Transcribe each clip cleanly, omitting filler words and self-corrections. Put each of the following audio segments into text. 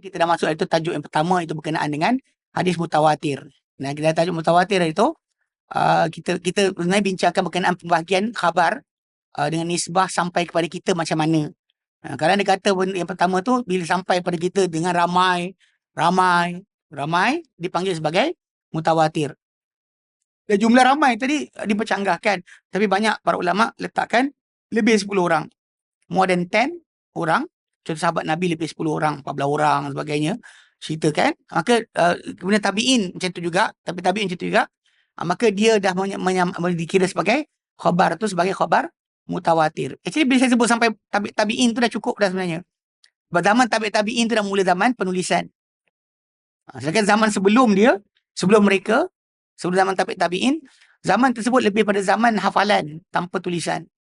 Kita dah masuk itu tajuk yang pertama, itu berkenaan dengan hadis mutawatir. Nah, kita tajuk mutawatir itu kita sebenarnya bincangkan berkenaan pembahagian khabar dengan nisbah sampai kepada kita macam mana. Kadang dia kata yang pertama tu bila sampai pada kita dengan ramai, dipanggil sebagai mutawatir. Dan jumlah ramai tadi dipercanggahkan, tapi banyak para ulama letakkan lebih 10 orang. More than 10 orang. Contoh sahabat Nabi lebih 10 orang, 14 orang dan sebagainya. Ceritakan. Maka kemudian tabi'in macam tu juga. Tapi tabi'in macam tu juga. Maka dia dah dikira sebagai khabar tu sebagai khabar mutawatir. Actually bila saya sebut sampai tabi'in tu dah cukup dah sebenarnya. Sebab zaman tabi'in tu dah mula zaman penulisan. Sedangkan zaman sebelum dia, sebelum zaman tabi'in, zaman tersebut lebih pada zaman hafalan tanpa tulisan.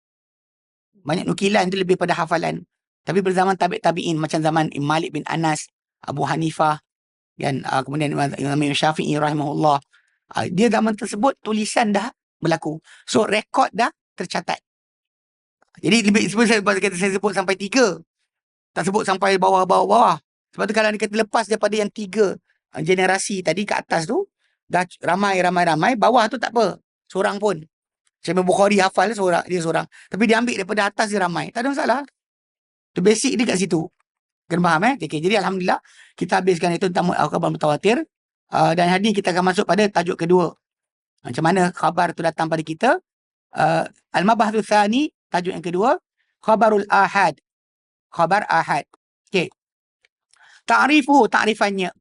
Banyak nukilan tu lebih pada hafalan. Tapi pada zaman tabi'in macam zaman Malik bin Anas, Abu Hanifah, dan kemudian Imam Syafi'i rahimahullah, dia zaman tersebut tulisan dah berlaku. So rekod dah tercatat. Jadi lebih saya sebut sampai 3. Tak sebut sampai bawah-bawah. Sebab tu kalau kita lepas daripada yang 3 generasi tadi ke atas tu, dah ramai, bawah tu tak apa. Seorang pun. Syekh Bukhari hafal dia seorang. Tapi dia ambil daripada atas dia ramai. Tak ada masalah. Itu basic dia kat situ. Kena faham Okay. Jadi Alhamdulillah kita habiskan itu tentang khabar mutawatir. Dan hari ini kita akan masuk pada tajuk kedua. Macam mana khabar tu datang pada kita. Al-Mabahtu Tsani, tajuk yang kedua. Khabarul Ahad. Khabar Ahad. Okay. Ta'rifannya.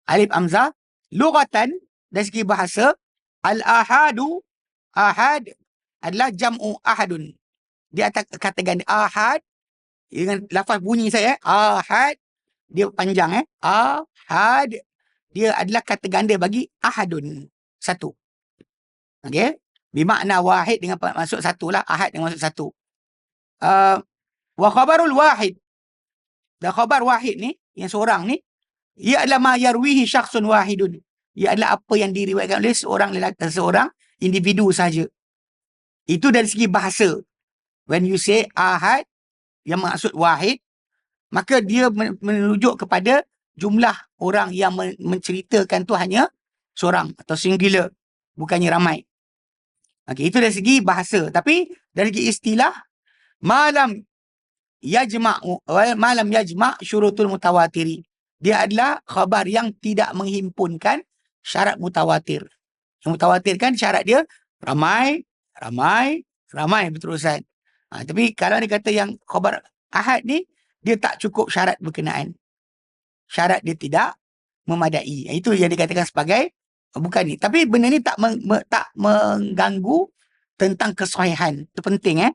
Alif Hamzah. Lughatan, dari segi bahasa. Al-Ahadu. Ahad adalah jam'u ahadun. Dia kata ganda ahad dengan lafaz bunyi saya ahad, dia panjang ahad, dia adalah kata ganda bagi ahadun, satu. Okey, bermakna wahid dengan maksud satu lah, ahad dengan maksud satu. Wa khabarul wahid, dan khabar wahid ni yang seorang ni, ia adalah ma yarwihi syakhsun wahidun, ia adalah apa yang diriwayatkan oleh seorang individu saja. Itu dari segi bahasa. When you say ahad, yang maksud wahid, maka dia merujuk kepada jumlah orang yang menceritakan tu hanya seorang atau singular, bukannya ramai. Okey, itu dari segi bahasa. Tapi dari segi istilah, malam yajma' syurutul mutawatiri. Dia adalah khabar yang tidak menghimpunkan syarat mutawatir. Yang mutawatir kan syarat dia ramai berterusan. Tapi kalau dia kata yang khabar ahad ni, dia tak cukup syarat berkenaan. Syarat dia tidak memadai. Itu yang dikatakan sebagai bukan ni. Tapi benda ni tak mengganggu tentang kesahihan. Itu penting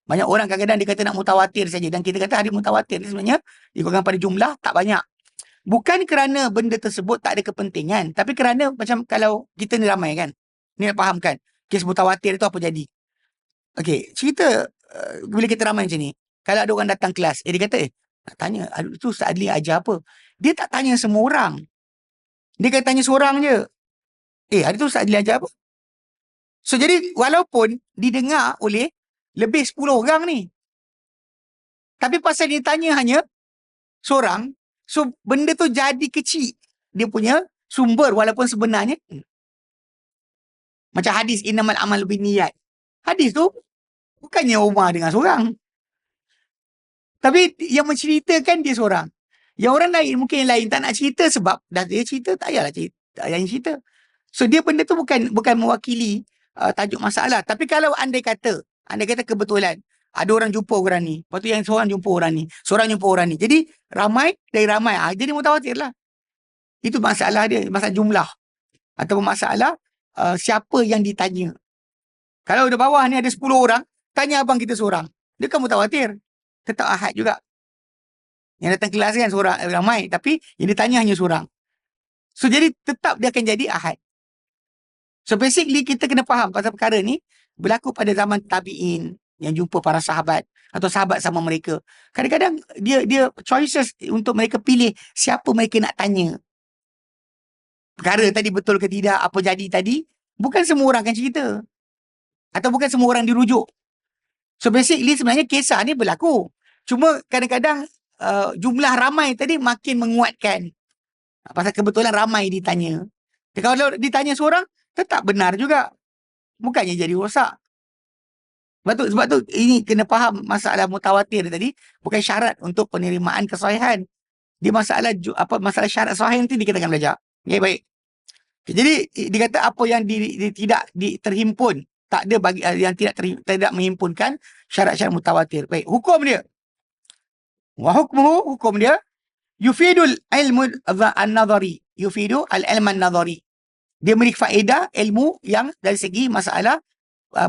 Banyak orang kadang-kadang dia kata nak mutawatir saja, dan kita kata hadis mutawatir ni sebenarnya dikurangkan pada jumlah tak banyak. Bukan kerana benda tersebut tak ada kepentingan, tapi kerana macam kalau kita ni ramai kan. Ni nak fahamkan. Kes mutawatir itu apa jadi. Okey, cerita bila kita ramai macam ni, kalau ada orang datang kelas, dia kata, nak tanya, itu Ustaz Adli ajar apa? Dia tak tanya semua orang. Dia kata tanya seorang je. Hari tu Ustaz Adli ajar apa? So, jadi walaupun didengar oleh lebih 10 orang ni, tapi pasal dia tanya hanya seorang, so benda tu jadi kecil. Dia punya sumber, walaupun sebenarnya, macam hadis innamal amal binniyat. Hadis tu bukannya Umar dengan seorang. Tapi yang menceritakan dia seorang. Yang orang lain, mungkin yang lain tak nak cerita sebab dah dia cerita, tak payahlah cerita. So dia benda tu bukan mewakili tajuk masalah. Tapi kalau andai kata kebetulan ada orang jumpa orang ni, lepas tu yang seorang jumpa orang ni, seorang jumpa orang ni. Jadi ramai, jadi mutawatir lah. Itu masalah dia, masalah jumlah. Atau masalah siapa yang ditanya. Kalau di bawah ni ada 10 orang, tanya abang kita seorang. Dia kan mutawatir. Tetap ahad juga. Yang datang kelas kan seorang, ramai. Tapi yang ditanya hanya seorang. So, jadi tetap dia akan jadi ahad. So, basically kita kena faham pasal perkara ni berlaku pada zaman tabi'in yang jumpa para sahabat atau sahabat sama mereka. Kadang-kadang dia choices untuk mereka pilih siapa mereka nak tanya. Perkara tadi betul ke tidak, apa jadi tadi, bukan semua orang akan cerita. Atau bukan semua orang dirujuk. So basically sebenarnya kisah ni berlaku. Cuma kadang-kadang jumlah ramai tadi makin menguatkan. Pasal kebetulan ramai ditanya. Kalau ditanya seorang, tetap benar juga. Bukannya jadi rosak. Sebab tu ini kena faham masalah mutawatir tadi bukan syarat untuk penerimaan kesahihan. Dia masalah syarat sahih nanti kita akan belajar. Okay, baik. Jadi dikata apa yang tidak terhimpun, tak ada bagi yang tidak menghimpunkan syarat-syarat mutawatir. Baik, hukum dia. Wa hukmuhu, hukum dia yufidul ilmu an-nadhari. Yufidu al-ilm an-nadhari. Dia memberi faedah ilmu yang dari segi masalah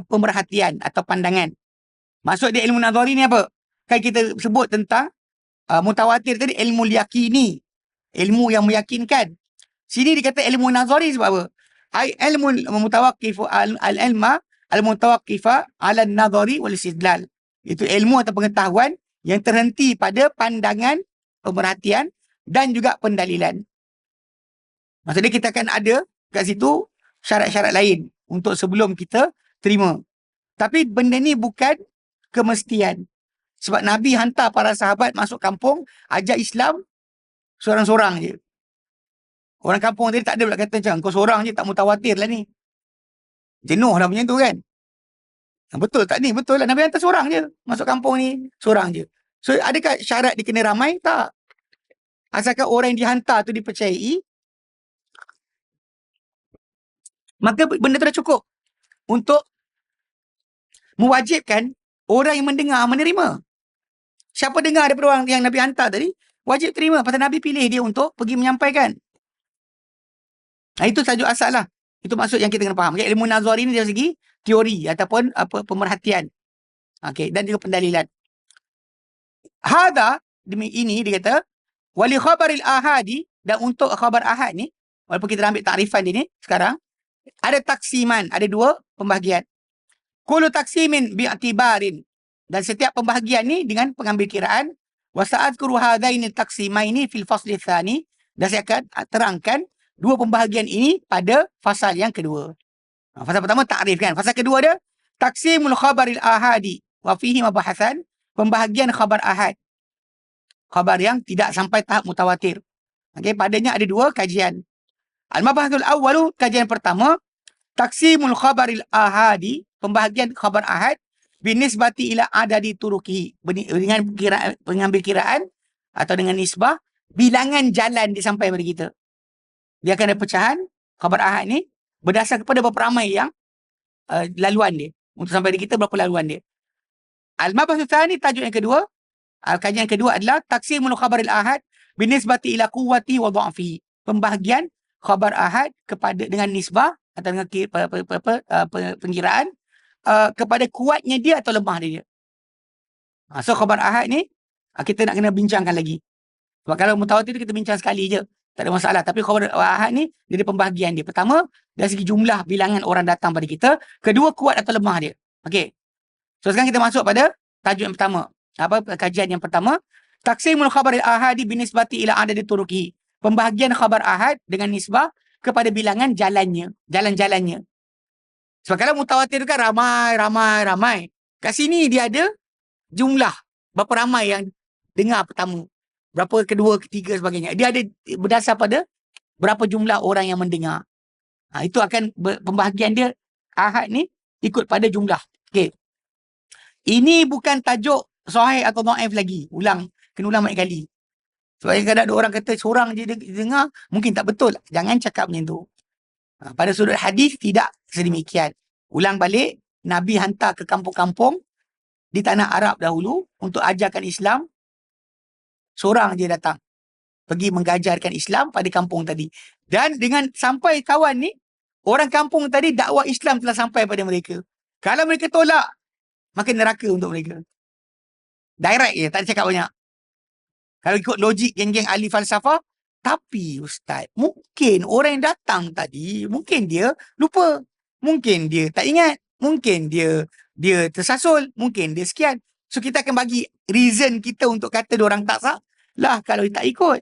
pemerhatian atau pandangan. Maksud dia ilmu nadhari ni apa? Kan kita sebut tentang mutawatir tadi ilmu yakini. Ilmu yang meyakinkan. Sini dikata ilmu nadhari sebab apa? Ai ilmu mutawaqqifu al-ilma al-mutawaqqifa 'ala an-nadhari wal istidlal. Itu ilmu atau pengetahuan yang terhenti pada pandangan, pemerhatian dan juga pendalilan. Maksudnya kita akan ada kat situ syarat-syarat lain untuk sebelum kita terima. Tapi benda ni bukan kemestian. Sebab Nabi hantar para sahabat masuk kampung, ajar Islam seorang-seorang je. Orang kampung tadi tak ada pula kata macam, kau seorang je tak mutawatir lah ni. Jenuh dah macam tu kan. Betul tak ni? Betul lah. Nabi hantar seorang je masuk kampung ni. Seorang je. So adakah syarat dia kena ramai? Tak. Asalkan orang yang dihantar tu dipercayai, maka benda tu dah cukup untuk mewajibkan orang yang mendengar menerima. Siapa dengar daripada orang yang Nabi hantar tadi, wajib terima. Pasal Nabi pilih dia untuk pergi menyampaikan. Nah, itu tajuk asal lah. Itu maksud yang kita kena faham. Okay? Ilmu nazari ni dari segi teori ataupun pemerhatian. Okay? Dan juga pendalilan. Hada, demi ini dia kata, wali khabaril ahadi, dan untuk khabar ahad ni, walaupun kita ambil takrifan dia ni sekarang, ada taksiman, ada dua pembahagian. Kullu taksimin bi'tibarin, dan setiap pembahagian ni dengan pengambil kiraan. Wa sa'adkuru hadaini taksimaini fil fasli tsani, dan saya akan terangkan dua pembahagian ini pada fasal yang kedua. Fasal pertama takrif kan. Fasal kedua dia taksimul khabaril ahadi wa fihi mabahasan, pembahagian khabar ahad. Khabar yang tidak sampai tahap mutawatir. Okey, padanya ada dua kajian. Al-mabahasul awwalu, kajian pertama, taksimul khabaril ahadi, pembahagian khabar ahad binisbati ila adadi turuki, dengan pengambil kiraan atau dengan nisbah bilangan jalan dia sampai kepada kita. Dia akan ada pecahan khabar ahad ni berdasar kepada berapa ramai yang laluan dia. Untuk sampai di kita berapa laluan dia. Al-mabahasul tsani, tajuk yang kedua, kajian kedua adalah taksimul khabaril ahad binisbati ila quwwati wa dha'fi, pembahagian khabar ahad kepada dengan nisbah atau dengan pengkiraan kepada kuatnya dia atau lemah dia. So khabar ahad ni kita nak kena bincangkan lagi. Sebab kalau mutawatir kita bincang sekali je, tak ada masalah. Tapi khabar ahad ni dia ada pembahagian dia. Pertama, dari segi jumlah bilangan orang datang pada kita. Kedua, kuat atau lemah dia. Okey. So sekarang kita masuk pada tajuk yang pertama. Kajian yang pertama, taksimul khabaril ahadi binisbati ila adadi turuki, pembahagian khabar ahad dengan nisbah kepada bilangan jalan-jalannya. Sebab kalau mutawatir kan ramai. Kat sini dia ada jumlah berapa ramai yang dengar pertama, berapa kedua, ketiga sebagainya. Dia ada berdasar pada berapa jumlah orang yang mendengar. Itu akan pembahagian dia ahad ni ikut pada jumlah. Okey. Ini bukan tajuk sahih atau dhaif lagi. Kena ulang banyak kali. Sebab kadang ada orang kata seorang je dengar, mungkin tak betul. Jangan cakap macam tu. Pada sudut hadis tidak sedemikian. Ulang balik, Nabi hantar ke kampung-kampung di tanah Arab dahulu untuk ajarkan Islam. Seorang je datang pergi mengajarkan Islam pada kampung tadi. Dan dengan sampai kawan ni, orang kampung tadi dakwah Islam telah sampai pada mereka. Kalau mereka tolak, maka neraka untuk mereka. Direct je, tak ada cakap banyak. Kalau ikut logik geng-geng ahli falsafah, tapi Ustaz, mungkin orang yang datang tadi, mungkin dia lupa. Mungkin dia tak ingat. Mungkin dia tersasul. Mungkin dia sekian. So kita akan bagi reason kita untuk kata diorang tak sah lah kalau dia tak ikut.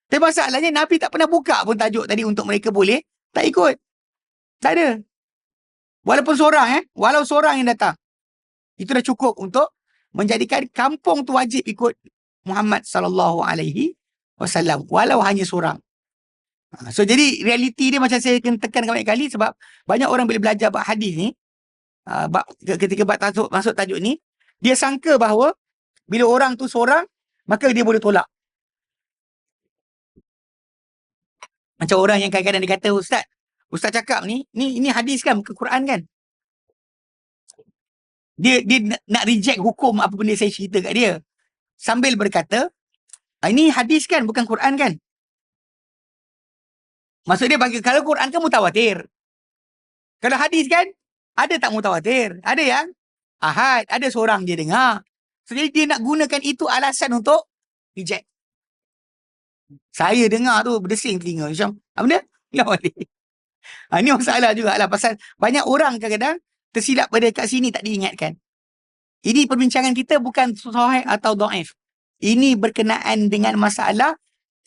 Tapi masalahnya Nabi tak pernah buka pun tajuk tadi untuk mereka boleh tak ikut. Tak ada. Walaupun seorang yang datang. Itu dah cukup untuk menjadikan kampung tu wajib ikut Muhammad sallallahu alaihi wasallam walau hanya seorang. So jadi realiti dia macam saya kena tekan banyak kali sebab banyak orang bila belajar bab hadis ni, ketika bab masuk tajuk ni, dia sangka bahawa bila orang tu seorang maka dia boleh tolak. Macam orang yang kadang-kadang dia kata, Ustaz cakap ni hadis kan, bukan Quran kan? Dia nak reject hukum apa benda saya cerita kat dia. Sambil berkata, ini hadis kan, bukan Quran kan? Maksud dia bagi, kalau Quran kan mutawatir. Kalau hadis kan, ada tak mutawatir? Ada yang ahad, ada seorang dia dengar. So, jadi dia nak gunakan itu alasan untuk reject. Saya dengar tu berdesing telinga. Macam, apa benda? Ini masalah juga lah. Pasal banyak orang kadang-kadang tersilap pada kat sini tak diingatkan. Ini perbincangan kita bukan sahih atau dhaif. Ini berkenaan dengan masalah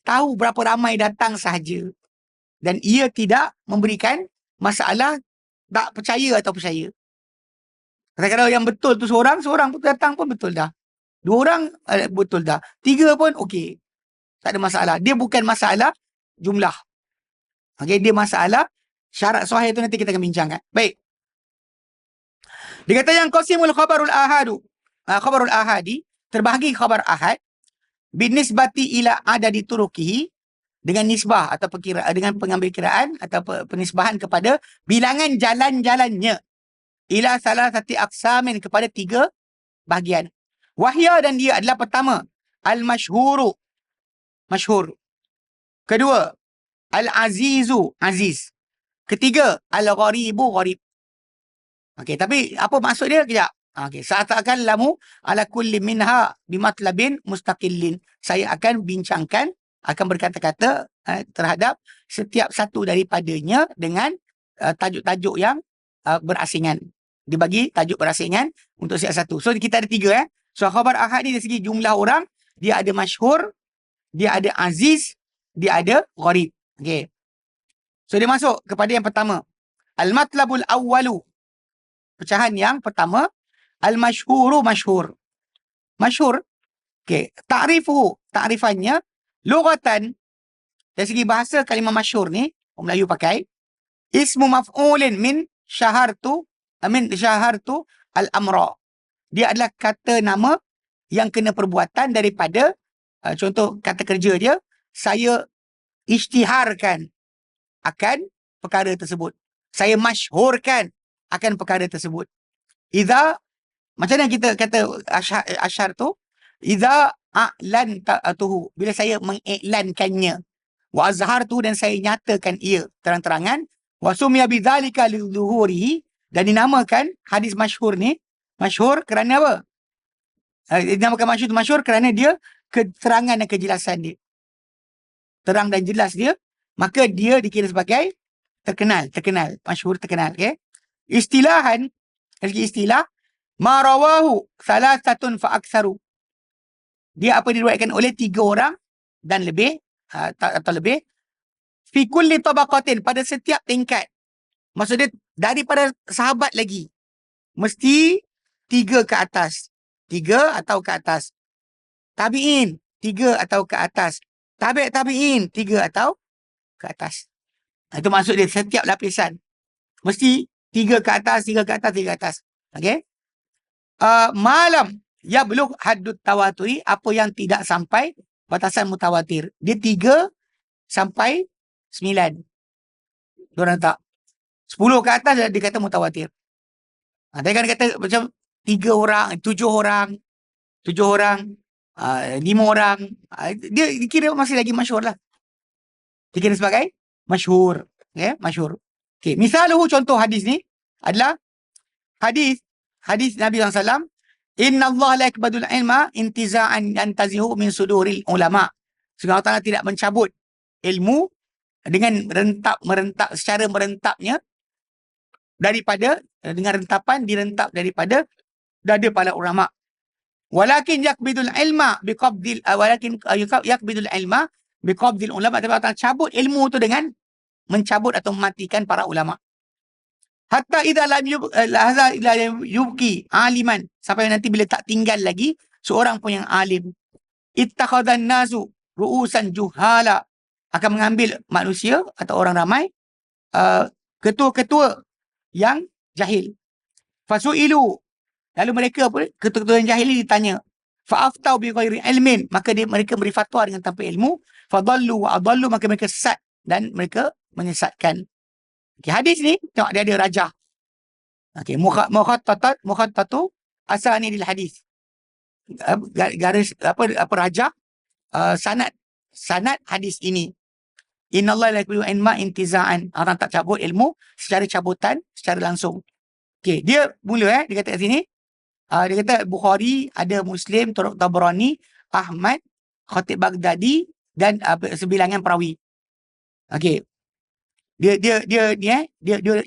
tahu berapa ramai datang sahaja. Dan ia tidak memberikan masalah tak percaya atau percaya. Kadang-kadang yang betul tu seorang pun datang pun betul dah. 2 orang betul dah. 3 pun okey. Tak ada masalah. Dia bukan masalah jumlah. Okey, dia masalah syarat sahih tu nanti kita akan bincangkan. Baik. Dia kata yang qasimul khabarul ahadu. Khabarul ahadi, terbahagi khabar ahad binisbati ila adadi turukihi, dengan nisbah atau dengan pengambil kiraan atau penisbahan kepada bilangan jalan-jalannya, ila salah satu aksamin, kepada 3 bahagian. Wahya, dan dia adalah pertama, al-masyhuru, masyhur. Kedua, al-azizu, aziz. Ketiga, al-gharibu, gharib. Okey, tapi apa maksud dia? Kejap. Okey, sa'atakan lamu ala kulli minha bimatlabin mustaqillin. Saya akan bincangkan, akan berkata-kata terhadap setiap satu daripadanya dengan tajuk-tajuk yang berasingan. Dibagi tajuk berasingan untuk setiap satu. So kita ada 3 . So khabar ahad ni dari segi jumlah orang, dia ada masyhur, dia ada aziz, dia ada gharib. Okey. So dia masuk kepada yang pertama. Al-matlabul awwalu. Pecahan yang pertama, al-masyhuru, masyhur. Masyhur. Okey, ta'rifannya lughatan, dari segi bahasa kalimah masyhur ni, orang Melayu pakai ismu maf'ulin min syahartu al-amra. Dia adalah kata nama yang kena perbuatan daripada contoh kata kerja dia, saya isytiharkan akan perkara tersebut. Saya masyhurkan akan perkara tersebut. Idza, macam mana kita kata asyar tu? Idza a'lan ta'atuhu, bila saya mengiklankannya. Wa azhartu, dan saya nyatakan ia terang-terangan. Wa sumiya bidzalika lidzuhurihi, dan dinamakan hadis masyhur ni masyhur kerana apa? Dinamakan masyhur kerana dia keterangan dan kejelasan dia. Terang dan jelas dia, maka dia dikira sebagai terkenal, masyhur, terkenal. Okay? Istilahan, dari istilah, ma rawahu salasatun fa aktsaru. Dia apa diriwayatkan oleh 3 orang dan lebih, atau lebih, fi kulli tabaqatin, pada setiap tingkat. Maksudnya daripada sahabat lagi, mesti 3 ke atas. 3 atau ke atas. Tabi'in 3 atau ke atas. Tabi'in 3 atau ke atas. Itu maksud dia, setiap lapisan mesti 3 ke atas, 3 ke atas, 3 ke atas. Okey. Malam yablugh haddut tawaturi, apa yang tidak sampai batasan mutawatir. Dia 3 sampai 9. Diorang tak. 10 ke atas dia kata mutawatir. Dia kan kata macam 3 orang, 7 orang, 5 orang. Dia kira masih lagi masyhur lah. Dia kira sebagai masyhur. Okay, masyhur. Okay, misaluhu, contoh hadis ni adalah hadis Nabi SAW. Inna Allah la yakbadul ilma intiza'an yantazihu min suduril ulama. Sehingga Allah tidak mencabut ilmu dengan merentak secara merentapnya daripada, dengan rentapan direntap daripada dada para ulama. Walakin yakbidul ilma biqabdil ulama. Tapi Allah cabut ilmu tu dengan mencabut atau mematikan para ulama. Hatta idza lam yubqi aliman, sampai nanti bila tak tinggal lagi seorang pun yang alim. ittakhadhan nasu ru'usan juhala, akan mengambil manusia atau orang ramai ketua-ketua yang jahil. Fasu'ilu, lalu mereka ketua-ketua yang jahil ini ditanya, fa'aftau bi ghairi ilmin, maka mereka beri fatwa dengan tanpa ilmu, fadallu wa adallu, maka mereka sesat dan mereka menyesatkan. Okay, hadis ni tengok dia ada rajah. Okey, mukhattatu asanidil hadis. Garis apa rajah sanad hadis ini. Innallaha la yaqulu ilma intiza'an. Orang tak cabut ilmu secara cabutan, secara langsung. Okey, dia mula dia kata kat sini, dia kata Bukhari, ada Muslim, Tabrani, Ahmad, Khatib Baghdadi dan sebilangan perawi. Okey. Dia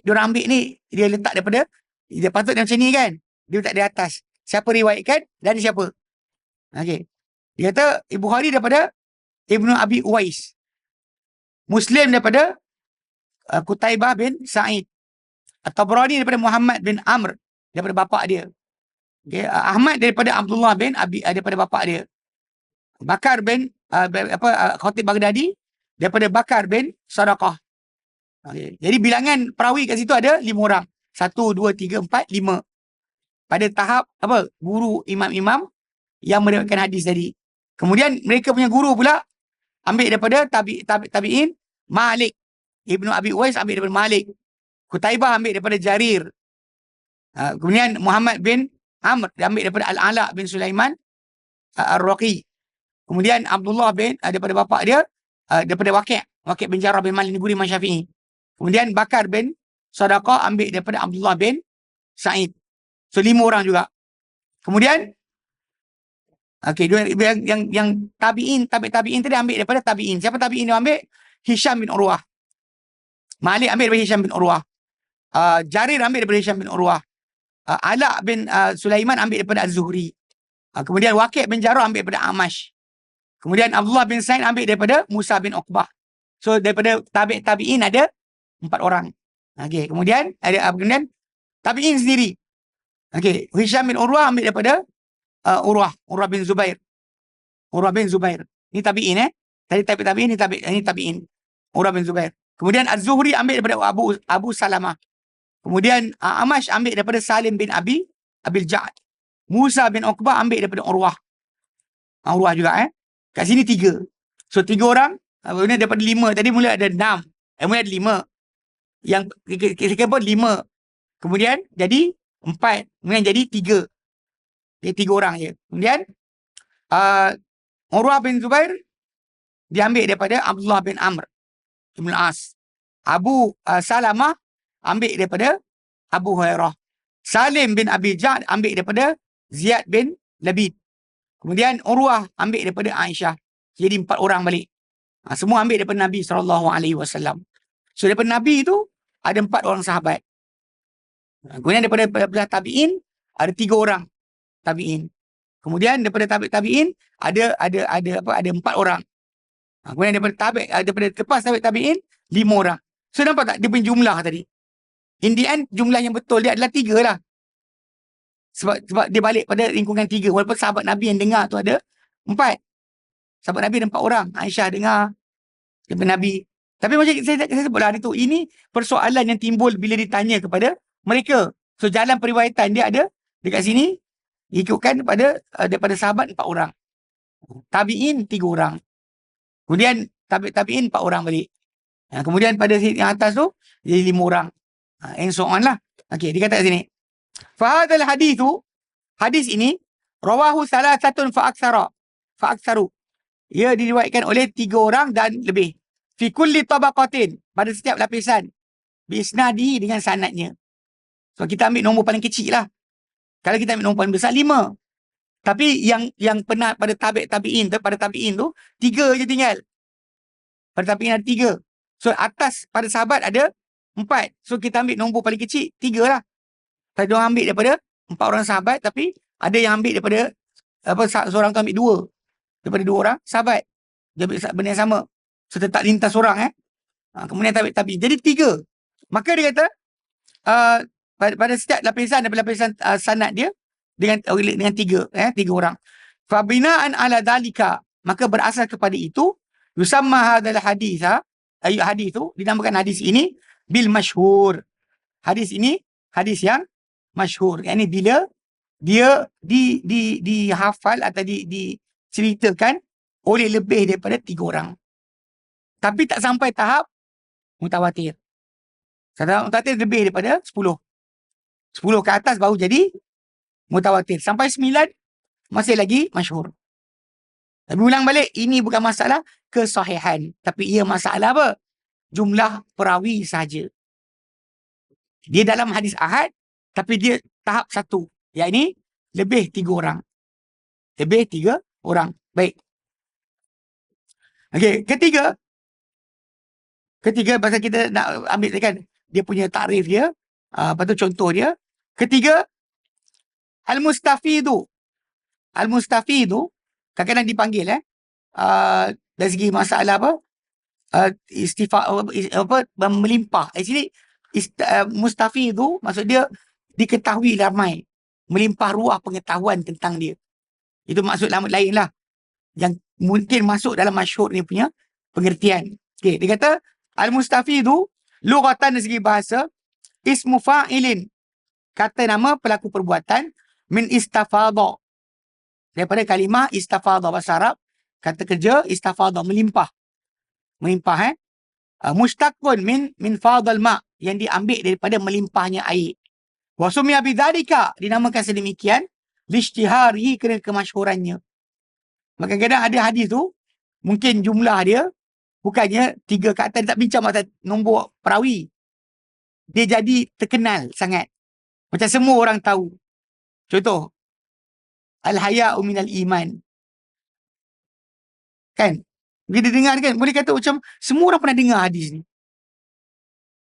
orang ambil ni, dia letak daripada, dia patut macam ni kan. Dia letak di atas. Siapa riwayatkan dan siapa. Okey. Dia kata Bukhari daripada Ibnu Abi Uwais. Muslim daripada Qutaibah bin Sa'id. At-Tabrani daripada Muhammad bin Amr, daripada bapa dia. Okay. Ahmad daripada Abdullah bin Abi, daripada bapa dia. Bakar bin Khatib Baghdadi daripada Bakar bin Sadaqah. Okay. Jadi bilangan perawi kat situ ada 5 orang. 1, 2, 3, 4, 5. Pada tahap guru imam-imam yang meriwayatkan hadis tadi. Kemudian mereka punya guru pula ambil daripada tabi'in, Malik. Ibnu Abi Uwais ambil daripada Malik. Qutaibah ambil daripada Jarir. Kemudian Muhammad bin Amr dia ambil daripada Al-Ala bin Sulaiman Ar-Raqi. Kemudian Abdullah bin daripada bapa dia daripada Waqi' bin Jarrah bin Malik, guru Imam Syafi'i. Kemudian Bakar bin Sadaqah ambil daripada Abdullah bin Sa'id. So 5 orang juga. Kemudian yang tabi'in tadi ambil daripada tabi'in. Siapa tabi'in dia ambil? Hisham bin Urwah. Malik ambil daripada Hisham bin Urwah. Jarir ambil daripada Hisham bin Urwah. Ala bin Sulaiman ambil daripada Az-Zuhri. Kemudian Waqi' bin Jarrah ambil daripada Amash. Kemudian Abdullah bin Sa'id ambil daripada Musa bin Uqbah. So daripada tabi'in ada 4 orang. Okey, kemudian kemudian tabi'in sendiri. Okey, Hisham bin Urwah ambil daripada Urwah bin Zubair. Urwah bin Zubair. Ini tabi'in Tadi tabi'in, ini tabi'in. Urwah bin Zubair. Kemudian Az-Zuhri ambil daripada Abu Salamah. Kemudian Amash ambil daripada Salim bin Abil Ja'ad. Musa bin Uqbah ambil daripada Urwah. Urwah juga Kat sini 3. So 3 orang. Kemudian daripada 5. Tadi mula ada 6. Mula ada 5. Yang kira-kira pun 5. Kemudian jadi 4. Kemudian jadi 3. Dia 3 orang je. Kemudian Urwah bin Zubair diambil daripada Abdullah bin Amr Ibn As. Abu Salamah ambil daripada Abu Hurairah. Salim bin Abi Ja'ad ambil daripada Ziyad bin Labid. Kemudian Urwah ambil daripada Aisyah. Jadi 4 orang balik. Semua ambil daripada Nabi SAW. So daripada Nabi tu ada 4 orang sahabat. Kemudian daripada tabi'in ada 3 orang tabi'in. Kemudian daripada tabi'in ada 4 orang. Kemudian daripada lepas tabi'in 5 orang. So nampak tak dia punya jumlah tadi? In the end jumlah yang betul dia adalah 3 lah. Sebab dia balik pada lingkungan 3. Walaupun sahabat Nabi yang dengar tu ada 4. Sahabat Nabi ada 4 orang. Aisyah dengar daripada Nabi. Tapi macam saya sebutlah hari tu, ini persoalan yang timbul bila ditanya kepada mereka. So jalan periwayatan dia ada dekat sini ikutkan daripada sahabat 4 orang. Tabi'in 3 orang. Kemudian tabi'in 4 orang balik. Kemudian pada yang atas tu jadi 5 orang. And so on lah. Okey, dia kata kat sini. Fahadal hadis ini rawahu salasatun fa'aksaru. Ia diriwayatkan oleh 3 orang dan lebih. Fi kulli tabaqatin, pada setiap lapisan. Bisnadihi, dengan sanadnya. So kita ambil nombor paling kecil lah. Kalau kita ambil nombor paling besar 5. Tapi yang pernah pada tabi'in tu 3 je tinggal. Pada tabi'in ada 3. So atas pada sahabat ada 4. So kita ambil nombor paling kecil 3 lah. Tadi orang ambil daripada 4 orang sahabat, tapi ada yang ambil daripada seorang tu ambil 2. Daripada 2 orang sahabat. Dia ambil benda yang sama. So tetap lintas orang kemudian tabi'in. Jadi 3. Maka dia kata pada setiap lapisan daripada lapisan sanad dia dengan 3 orang. Fabinaan ala dalika, maka berasal kepada itu, yusamma hadzal haditha, hadis itu dinamakan hadis ini bil masyhur. Hadis ini hadis yang masyhur. Yakni bila dia dihafal atau diceritakan oleh lebih daripada 3 orang. Tapi tak sampai tahap mutawatir. Tahap mutawatir lebih daripada 10. 10 ke atas baru jadi mutawatir. Sampai 9 masih lagi masyhur. Tapi ulang balik, ini bukan masalah kesahihan, tapi ia masalah apa? Jumlah perawi saja. Dia dalam hadis ahad, tapi dia tahap 1. Yang ini lebih 3 orang. Lebih 3 orang. Baik. Okey, ketiga pasal kita nak ambil kan dia punya takrif dia, lepas tu contoh dia. Ketiga, al-mustafidu. Al-mustafidu kadang-kadang dipanggil dari segi masalah apa? Melimpah. Actually mustafidu maksud dia diketahui ramai, melimpah ruah pengetahuan tentang dia. Itu maksud lain lah yang mungkin masuk dalam masyhur ni punya pengertian. Okey, dia kata al-mustafidu lughatan dari segi bahasa ismu fa'ilin, kata nama pelaku perbuatan, min istafadha, daripada kalimah istafadha bahasa Arab, kata kerja istafadha, melimpah. Melimpah mushtaqun min fadhal ma, yang diambil daripada melimpahnya air. Wa summiya bidzalika, dinamakan sedemikian lishtihari, kerana kemasyhurannya. Maka kadang ada hadis tu mungkin jumlah dia bukannya 3 ke atas, tak bincang pasal nombor perawi. Dia jadi terkenal sangat. Macam semua orang tahu. Contoh, al-haya'u minal iman. Kan? Bila dengar kan, boleh kata macam semua orang pernah dengar hadis ni.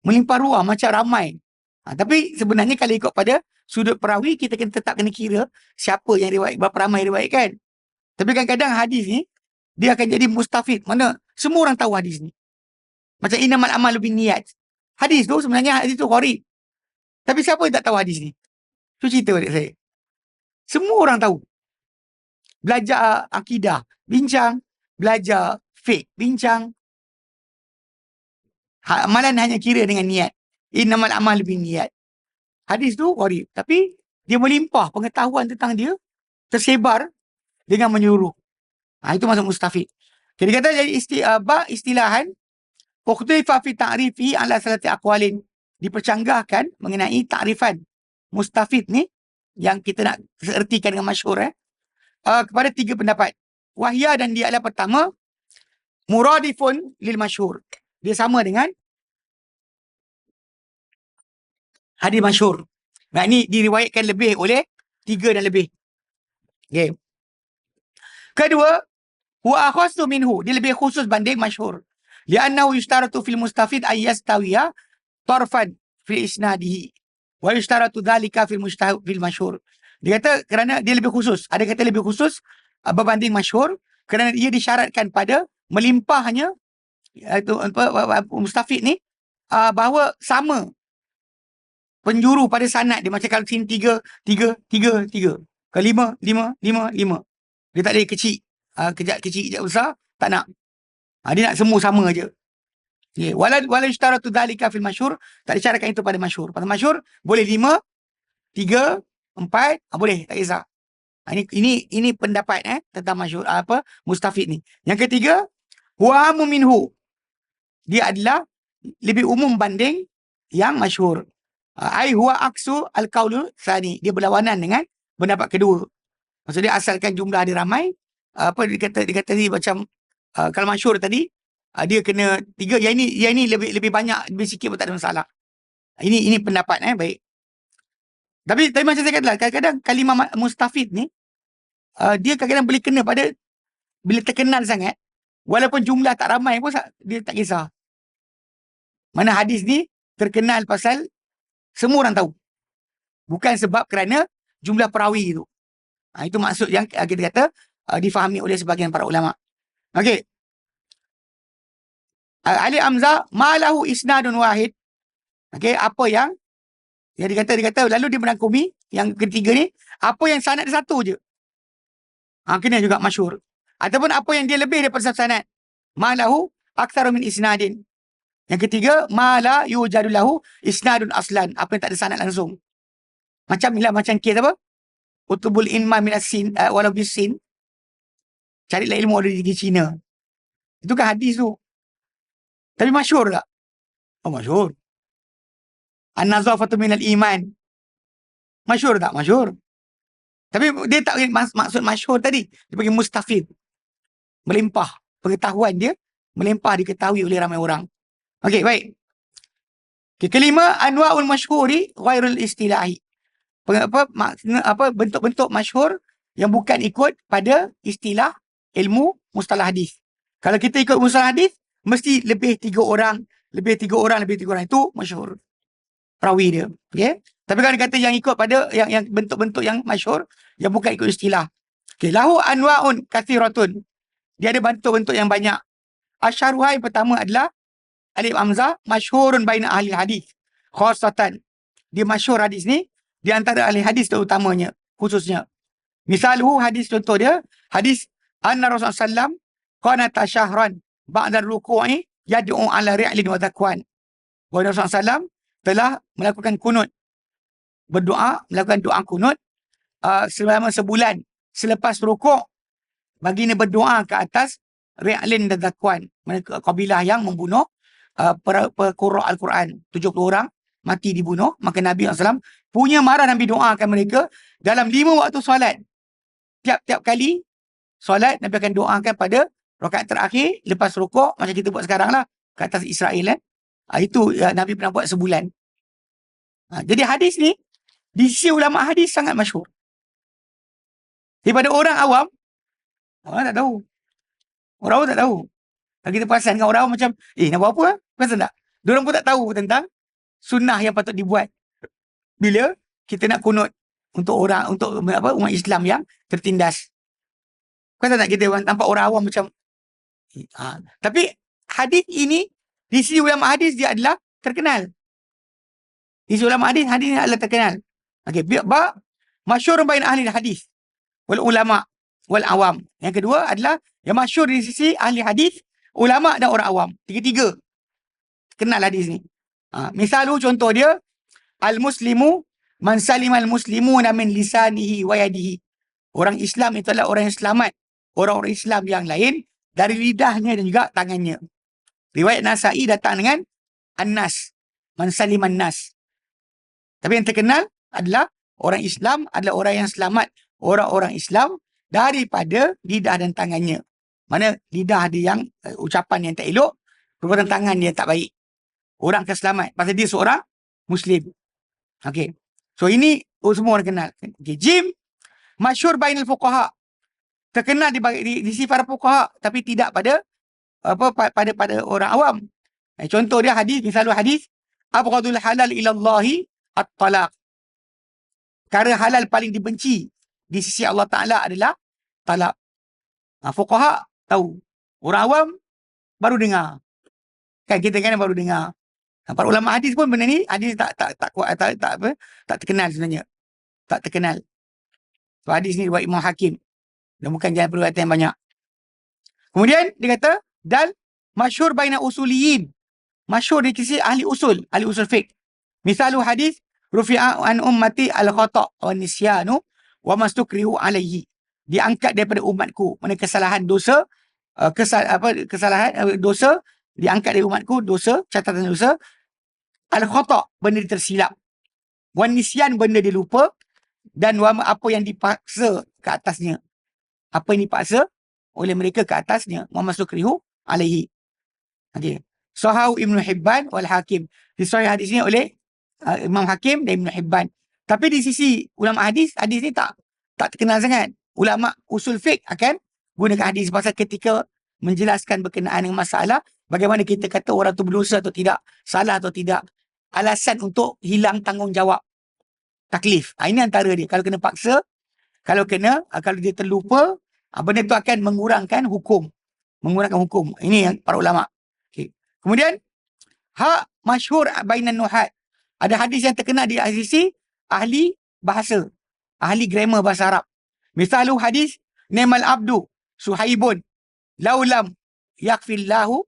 Melimpah ruah, macam ramai. Tapi sebenarnya kalau ikut pada sudut perawi, kita tetap kena kira siapa yang riwayat, berapa ramai riwayat kan. Tapi kadang-kadang hadis ni, dia akan jadi mustafid. Mana semua orang tahu hadis ni. Macam innamal a'malu binniyat. Hadis tu sebenarnya hadis tu gharib. Tapi siapa yang tak tahu hadis ni? Tu cerita balik saya. Semua orang tahu. Belajar akidah, bincang. Belajar fiqh, bincang. Amalan hanya kira dengan niat. Innamal a'malu binniyat. Hadis tu gharib. Tapi dia melimpah pengetahuan tentang dia, tersebar dengan menyeluruh. Itu masuk mustafid. Jadi kata jadi istilahan ukhtifa fi ta'rifi ala salati aqwalin, dipercanggahkan mengenai takrifan mustafid ni yang kita nak ertikan dengan masyhur kepada 3 pendapat. Wahya, dan dia adalah pertama muradifun lil masyhur. Dia sama dengan hadis masyhur. Nah, ini diriwayatkan lebih oleh 3 dan lebih. Okay. Kedua, huwa akhassu minhu, dia lebih khusus banding masyhur. Li'annahu yushtaratu fil mustafid ay yastawiya tarfan fi isnadihi wa yushtaratu dhalika fil masyhur. Dia kata kerana dia lebih khusus. Ada kata lebih khusus berbanding masyhur kerana ia disyaratkan pada melimpahnya itu mustafid ni bahawa sama penjuru pada sanad dia. Macam kalau sini 3 ke 5. Dia tak ada kecil, kejap besar, tak nak. Dia nak semua sama aje. Okay. Wala yushtaratu dhalika fil masyhur, tak disyaratkan itu pada masyhur. Pada masyhur boleh 5, 3, 4, boleh, tak kisah. Ini pendapat tentang masyhur mustafid ni. Yang ketiga, huwa amu minhu, dia adalah lebih umum banding yang masyhur. Ai huwa aksu al-qaulu tsani, dia berlawanan dengan pendapat kedua. Maksudnya asalkan jumlah dia ramai, dikata tadi macam kalau masyhur tadi dia kena 3, yang ini lebih banyak, lebih sikit pun tak ada masalah. Ini pendapat baik. Tapi macam saya katalah, kadang-kadang kalimah mustafid ni dia kadang-kadang boleh kena pada bila terkenal sangat, walaupun jumlah tak ramai pun dia tak kisah. Mana hadis ni terkenal pasal semua orang tahu, bukan sebab kerana jumlah perawi itu. Itu maksud yang kita kata difahami oleh sebahagian para ulama. Okey. Ali Hamzah malahu isnadun wahid. Okey, apa yang dikata lalu dia merangkumi yang ketiga ni, apa yang sanad dia satu je. Kena juga masyhur. Ataupun apa yang dia lebih daripada sanad. Ma lahu aktsaru min isnadin. Yang ketiga, ma la yujadu lahu isnadun aslan. Apa yang tak ada sanad langsung. Macam kes apa? Utubul inma minas sin walau bisin. Carilah ilmu ada di Cina. Itu kan hadis tu. Tapi masyhur tak? Oh, masyhur. An-nazafatu minal iman. Masyhur tak? Masyhur. Tapi dia tak maksud masyhur tadi. Dia bagi mustafid. Melimpah. Pengetahuan dia melimpah diketahui oleh ramai orang. Okey, baik. Okay, kelima, anwa'ul masyhuri ghairul istilahi. Bentuk-bentuk masyhur yang bukan ikut pada istilah ilmu mustalah hadis. Kalau kita ikut mustalah hadis, mesti lebih tiga orang. Itu masyhur. Perawi dia. Okay? Tapi kalau dia kata yang ikut pada yang bentuk-bentuk yang masyhur, yang bukan ikut istilah. Okay, lahu anwa'un kathiratun. Dia ada bentuk-bentuk yang banyak. Asyharuha yang pertama adalah alif hamzah masyhurun baina ahli hadis. Khosatan. Dia masyhur hadis ni di antara ahli hadis terutamanya, khususnya. Misaluhu hadis contoh dia, hadis anna Rasulullah sallam qanata syahran ba'da ruku'i yad'u ala ri'lin wa zakwan. Bahawa Rasulullah sallam telah melakukan kunut, melakukan doa kunut selama sebulan selepas rukuk, baginda berdoa ke atas Ri'lin dan Zakwan, mereka kabilah yang membunuh pekura Al-Quran. 70 orang mati dibunuh. Maka Nabi SAW punya marah Nabi doakan mereka dalam 5 waktu solat. Tiap-tiap kali solat, Nabi akan doakan pada rakaat terakhir lepas rukuk, macam kita buat sekarang lah, ke atas Israel. Itu Nabi pernah buat sebulan. Jadi hadis ni di sisi ulama hadis sangat masyhur. Daripada orang awam, orang tak tahu. Orang awam tak tahu. Kalau kita perasan dengan orang awam macam, nak buat apa? Perasan tak? Diorang pun tak tahu tentang sunnah yang patut dibuat bila kita nak kunut untuk umat Islam yang tertindas. Perasan tak kita nampak orang awam macam, tapi hadis ini di sisi ulama hadis dia adalah terkenal. Di sisi ulama hadis ini adalah terkenal. Okey, masyhur bain ahli hadis wal ulama wal awam. Yang kedua adalah yang masyhur di sisi ahli hadis, ulama dan orang awam. Tiga-tiga kenal hadis ni. Misalnya contoh dia, al-muslimu man salimal muslimuna min lisanihi wa yadihi. Orang Islam itu adalah orang yang selamat orang-orang Islam yang lain dari lidahnya dan juga tangannya. Riwayat Nasa'i datang dengan an-nas, man saliman nas. Tapi yang terkenal adalah orang Islam adalah orang yang selamat orang-orang Islam daripada lidah dan tangannya. Mana lidah dia yang ucapan yang tak elok, perbuatan tangan dia tak baik. Orang akan selamat pasal dia seorang Muslim. Okey. So ini semua orang kenal. Okey. Jim masyhur bainal fuqaha. Terkenal di sisi para fuqaha tapi tidak pada pada orang awam. Contoh dia hadis, misalnya hadis abghadul halal ila Allah at-talaq. Perkara halal paling dibenci di sisi Allah Ta'ala adalah talak. Fuqaha tahu. Orang awam baru dengar. Kan kita kan baru dengar. Para ulama hadis pun benda ni hadis tak terkenal sebenarnya. Tak terkenal. So hadis ni riwayat Imam Hakim dan bukan jalan periwayatan yang banyak. Kemudian dia kata dan masyhur baina usuliyin. Masyhur di sisi ahli usul fiqh. Misalnya hadis rufi'a an ummati al-khata' wa nisyanu wa mastukrihu alaihi. Diangkat daripada umatku mana kesalahan dosa dosa diangkat dari umatku, dosa, catatan dosa, al-khata' benda tersilap, wan nisyan benda dilupa, dan apa yang dipaksa ke atasnya, apa yang dipaksa oleh mereka ke atasnya, wa mastukrihu alaihi. Okey. Sahahu Ibn Hibban wal Hakim. Disahih hadis ni oleh Imam Hakim dan Ibn Hibban. Tapi di sisi ulama hadis ni tak terkenal sangat. Ulama usul fiqh akan gunakan hadis pasal ketika menjelaskan berkenaan dengan masalah bagaimana kita kata orang tu berdosa atau tidak, salah atau tidak, alasan untuk hilang tanggungjawab, taklif. Ini antara dia. Kalau kena paksa, kalau dia terlupa, benda tu akan mengurangkan hukum. Ini yang para ulama. Okay. Kemudian hak masyhur bainan nuhat. Ada hadis yang terkenal di sisi ahli bahasa, ahli grammar bahasa Arab. Misalnya hadis Ni'mal abdu Suhaibun laulam yakfillahu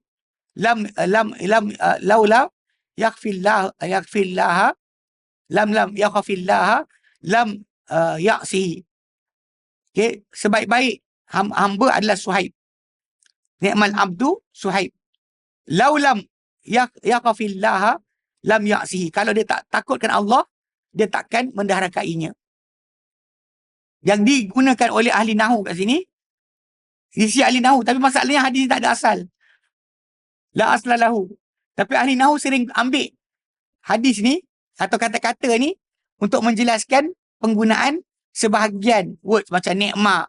laula yakfillaha lam yakhafillah lam ya'sihi. Okay, sebaik-baik hamba adalah Suhaib. Ni'mal abdu Suhaib. Laulam yakhafillah lam ya'sihi. Kalau dia tak takutkan Allah, dia takkan mendarakainya. Yang digunakan oleh ahli nahu kat sini, isi ahli nahu, tapi masalahnya hadis tak ada asal. La asla lahu. Tapi ahli nahu sering ambil hadis ni atau kata-kata ni untuk menjelaskan penggunaan sebahagian words macam ni'ma.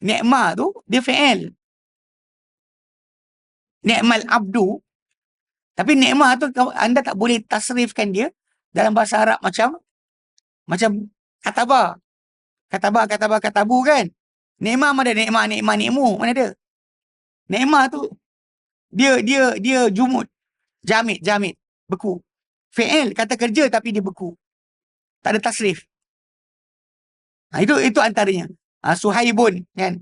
Ni'ma tu dia fi'il. Ni'mal abdu. Tapi ni'ma tu anda tak boleh tasrifkan dia dalam bahasa Arab macam kataba. Katabu kan. Ni'ma mana ada ni'mu mana ada. Ni'ma tu dia jumud. Jamid, beku. Fi'il kata kerja tapi dia beku. Tak ada tasrif. Itu antaranya. Suhaibun kan.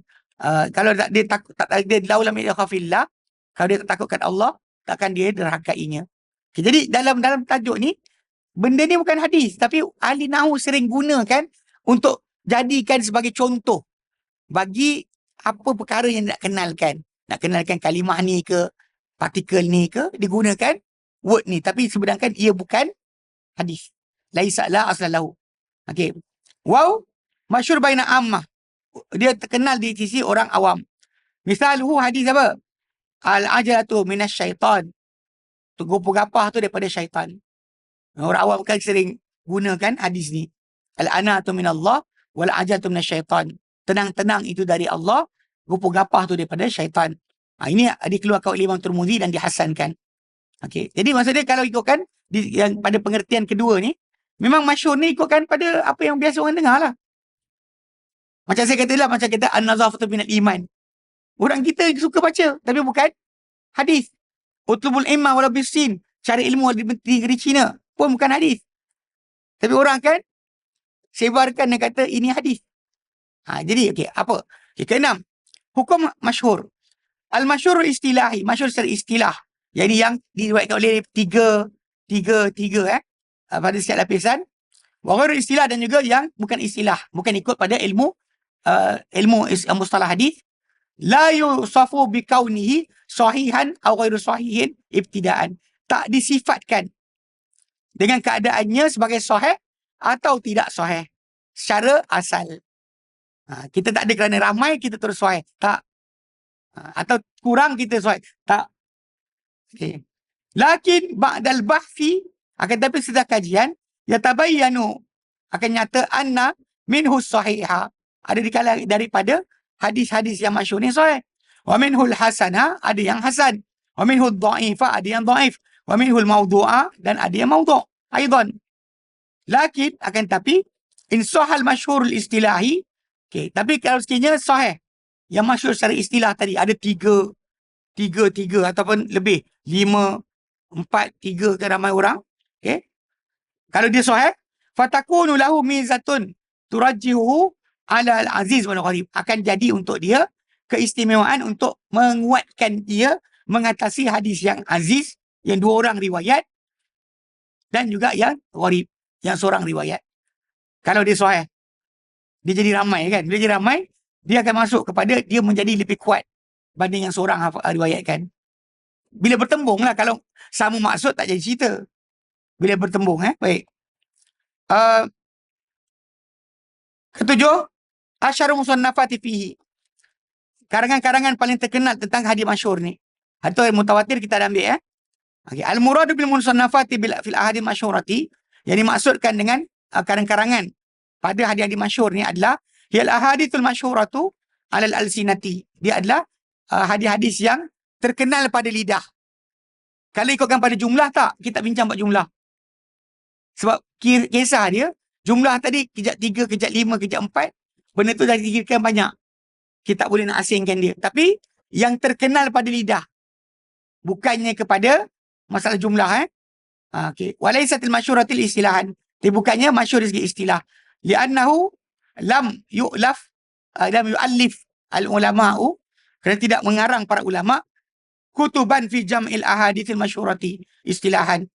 Kalau dia takut dia laulam yakhafillah, kalau dia tak takutkan Allah, takkan dia derhakainya. Okay, jadi dalam tajuk ni benda ni bukan hadis, tapi ahli nahwu sering gunakan untuk jadikan sebagai contoh bagi apa perkara yang nak kenalkan. Nak kenalkan kalimah ni ke, partikel ni ke, digunakan word ni, tapi sedangkan ia bukan hadis. Laisa la aslahu. Okey. Wow, masyhur baina ammah. Dia terkenal di sisi orang awam. Misalnya hadis apa? Al-ajalatu minasyaitan. Tu gopah-gapah tu daripada syaitan. Orang awam kan sering gunakan hadis ni. Al-anatu minallah wal ajalatu minasyaitan. Tenang-tenang itu dari Allah, gopah-gapah tu daripada syaitan. Ini dikeluarkan oleh Imam Tirmizi dan dihasankan. Okey. Jadi maksudnya kalau ikutkan yang pada pengertian kedua ni, memang masyhur ni ikutkan pada apa yang biasa orang dengar lah. Macam saya kata lah, macam kita an-nazafatu minal iman. Orang kita suka baca, tapi bukan hadis. Utlubul ilma wala bisin. Cari ilmu di negeri Cina pun bukan hadis. Tapi orang kan sebarkan dan kata ini hadis. Jadi okey, apa? Okay, keenam. Hukum masyhur. Al-masyhur istilahi, masyhur secara istilah. Jadi yang diriwayatkan oleh tiga pada setiap lapisan. Wa ghairu istilah, dan juga yang bukan istilah, bukan ikut pada ilmu mustalah hadis. La yusafu bikaunihi sahihan atau ghairu sahihin ibtidaan. Tak disifatkan dengan keadaannya sebagai sahih atau tidak sahih secara asal. Kita tak ada kerana ramai kita terus sahih. Tak. Atau kurang kita sahih. Tak. Okay. Lakin ba'dal bahfi, akan tapi setelah kajian, yatabayyanu, akan nyata anna minhus sahiha, ada di kalangan daripada hadis-hadis yang masyhur ni sahih. Wa minhul hasana, ada yang hasan. Wa minhul dha'ifa, ada yang dhaif. Wa minhul mawdu'a, dan ada yang mawdu'. Aidan. Lakin, akan tapi, in sahal masyhurul istilahi, okay, tapi kalau sekiranya sahih, yang masyhur secara istilah tadi, ada tiga ataupun lebih, 5, 4, 3 ke ramai orang, okay. Kalau dia sahih, fatakunu lahu mizatun turajjihu ala al-aziz wal gharib, akan jadi untuk dia keistimewaan untuk menguatkan dia mengatasi hadis yang aziz, yang 2 orang riwayat, dan juga yang gharib, yang seorang riwayat. Kalau dia sahih, dia jadi ramai kan. Bila dia ramai, dia akan masuk kepada dia menjadi lebih kuat banding yang seorang riwayatkan. Bila bertembung lah, kalau sama maksud tak jadi cerita. Bila bertembung, baik. Ketujuh, asyarul musannafati fihi. Karangan-karangan paling terkenal tentang hadis masyhur ni. Atau mutawatir kita dah ambil. Okay. Al-muradu bil musannafati fil ahadits masyhurati, yang dimaksudkan dengan karangan-karangan pada hadis-hadis masyhur ni adalah hil ahaditsul masyhuratu alal alsinati. Dia adalah hadis-hadis yang terkenal pada lidah. Kalau ikutkan pada jumlah tak, kita bincang buat jumlah. Sebab kisah dia, jumlah tadi kejap 3, kejap 5, kejap 4, benda tu dah dikirakan banyak. Kita tak boleh nak asingkan dia. Tapi yang terkenal pada lidah, bukannya kepada masalah jumlah. Okay. Walaisatil masyhuratil istilahan. Tapi bukannya masyhur dari segi istilah. Li'annahu lam yu'allif al-ulama'u, kerana tidak mengarang para ulama, kutuban fi jam'il ahadithil masyhurati istilahan,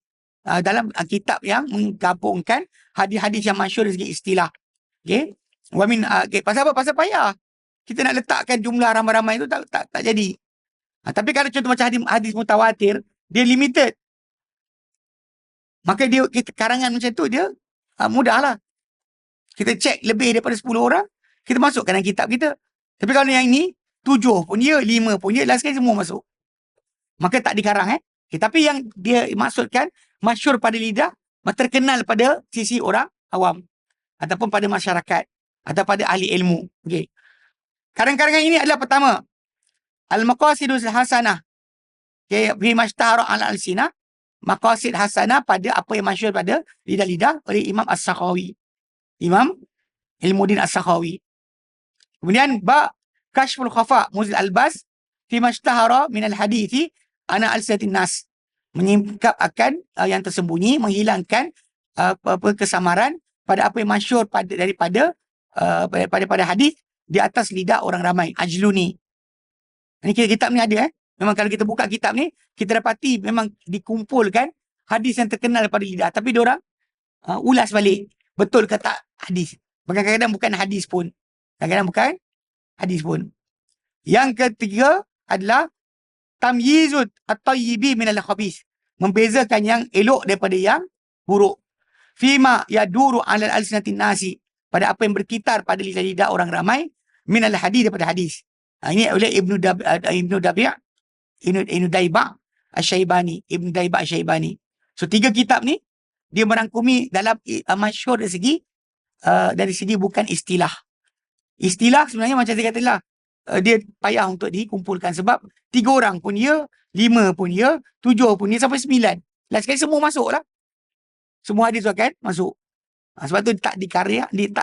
dalam kitab yang menggabungkan hadis-hadis yang masyhur dari segi istilah. Okey. Okay. Pasal apa? Pasal payah. Kita nak letakkan jumlah ramai-ramai itu tak jadi. Tapi kalau contoh macam hadis mutawatir, dia limited. Maka karangan macam tu dia mudahlah. Kita cek lebih daripada 10 orang, kita masukkan dalam kitab kita. Tapi kalau yang ini, 7 pun dia, 5 pun dia, last sekali semua masuk. Maka tak dikarang. Tapi yang dia maksudkan, masyhur pada lidah, terkenal pada sisi orang awam. Ataupun pada masyarakat. Atau pada ahli ilmu. Okay. Karang-karangan ini adalah pertama, Al-Maqasidus Hasanah. Okay. Fi mashtahara al-alsinah. Maqasid hasanah pada apa yang masyhur pada lidah-lidah oleh Imam As-Sakhawi. Imam Ilmuddin As-Sakhawi. Kemudian Kashful Khafa Muzil Albas fi mashtahara min al-hadithi ana al-satin nas. Menyingkap akan yang tersembunyi, menghilangkan kesamaran pada apa yang masyhur daripada hadis di atas lidah orang ramai. Ajluni. Ini kitab ni ada. Memang kalau kita buka kitab ni, kita dapati memang dikumpulkan hadis yang terkenal pada lidah. Tapi diorang ulas balik. Betul ke tak hadis. Kadang-kadang bukan hadis pun. Kadang-kadang bukan hadis pun. Yang ketiga adalah tamyizut at-tayyibi minal khabis. Membezakan yang elok daripada yang buruk. Fima yaduru alal alsinatin nasi. Pada apa yang berkitar pada lidah-lidah orang ramai. Minal hadis daripada hadis. Ini oleh Ibnu Daiba' Asy-Syaibani. Ibnu Daiba' Asy-Syaibani. So 3 kitab ni dia merangkumi dalam masyhur dari segi bukan istilah. Istilah sebenarnya macam saya katalah, dia payah untuk dikumpulkan sebab 3 orang pun ya, 5 pun ya, 7 pun ya, sampai 9. Last sekali semua masuk lah. Semua hadis akan masuk. Sebab tu tak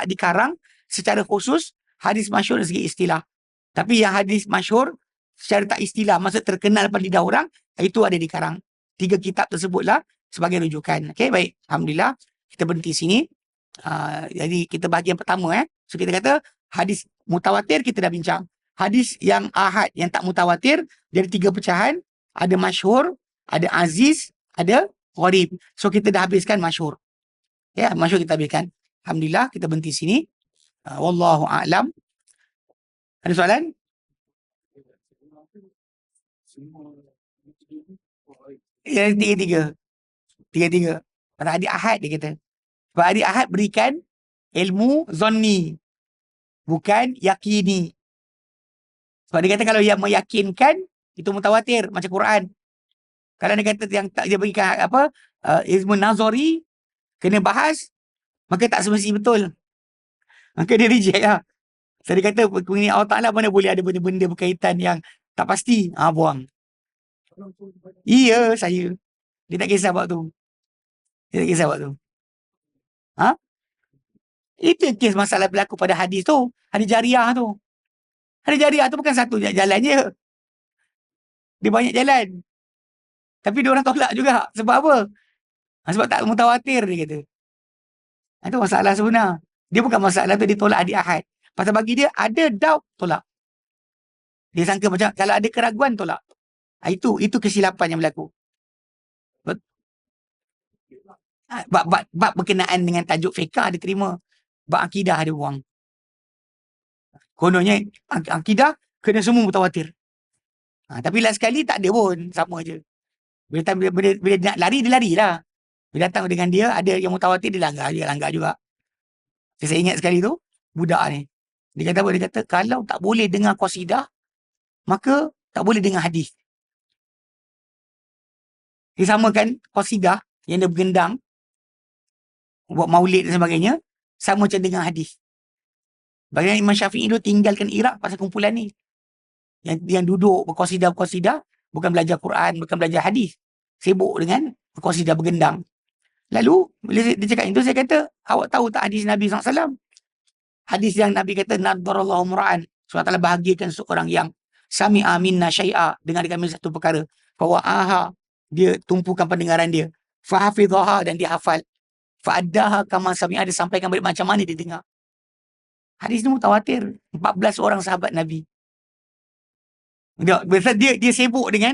dikarang secara khusus hadis masyhur dari segi istilah. Tapi yang hadis masyhur secara tak istilah, maksud terkenal pada lidah orang, itu ada dikarang. 3 kitab tersebutlah sebagai rujukan. Okey, baik. Alhamdulillah. Kita berhenti sini. Jadi kita bahagian pertama. So kita kata hadis mutawatir kita dah bincang. Hadis yang ahad, yang tak mutawatir, dari 3 pecahan. Ada masyhur, ada aziz, ada gharib. So kita dah habiskan masyhur. Ya, masyhur kita habiskan. Alhamdulillah, kita berhenti sini. Wallahu a'lam. Ada soalan? Ya, 3-3. 3-3. Pada hari Ahad dia kata. Pada hari Ahad berikan ilmu zonni. Bukan yakini. Sebab dia kata kalau yang meyakinkan, itu mutawatir. Macam Quran. Kalau dia kata yang tak dia berikan ilmu nazari, kena bahas, maka tak semestinya betul. Maka dia reject lah. So dia kata, mengenai Allah Ta'ala mana boleh ada benda-benda berkaitan yang tak pasti. Buang. Iya, saya. Dia tak kisah buat tu. Dia tak kisah buat tu. Itu kes masalah berlaku pada hadis tu. Hadis jariah tu. Hadis jariah tu bukan satu jalan je. Dia banyak jalan. Tapi dia orang tolak juga. Sebab apa? Sebab tak mutawatir, dia kata. Itu masalah sebenar. Dia bukan masalah tu, dia tolak hadis ahad. Pasal bagi dia, ada doubt, tolak. Dia sangka macam, kalau ada keraguan, tolak. Itu kesilapan yang berlaku. Bab berkenaan dengan tajuk fiqah dia terima. Bab akidah dia buang. Kononnya akidah kena semua mutawatir. Tapi last sekali tak ada pun, sama je. Bila nak lari, dia larilah. Bila datang dengan dia, ada yang mutawatir, dia langgar juga. Saya ingat sekali tu, budak ni. Dia kata apa? Dia kata, kalau tak boleh dengar qasidah, maka tak boleh dengar hadis. Dia samakan qasidah yang dia bergendang, buat maulid dan sebagainya, sama macam dengan hadis. Bagaimana Imam Syafi'i tu tinggalkan Iraq pasal kumpulan ni. Yang duduk berqasidah, bukan belajar Quran, bukan belajar hadis. Sibuk dengan berqasidah bergendang. Lalu, bila dia cakap itu, saya kata, awak tahu tak hadis Nabi SAW? Hadis yang Nabi kata, nadarallahu mura'an. Allah Ta'ala bahagiakan seorang yang sami'a minna syai'a, dengar kami satu perkara. Fawa'aha, dia tumpukan pendengaran dia. Fahafidhaha, dan dia hafal. Fa'addaha kama sami'a, dia sampaikan balik macam mana dia dengar. Hadis ni mutawatir. 14 orang sahabat Nabi. Biasa dia sibuk dengan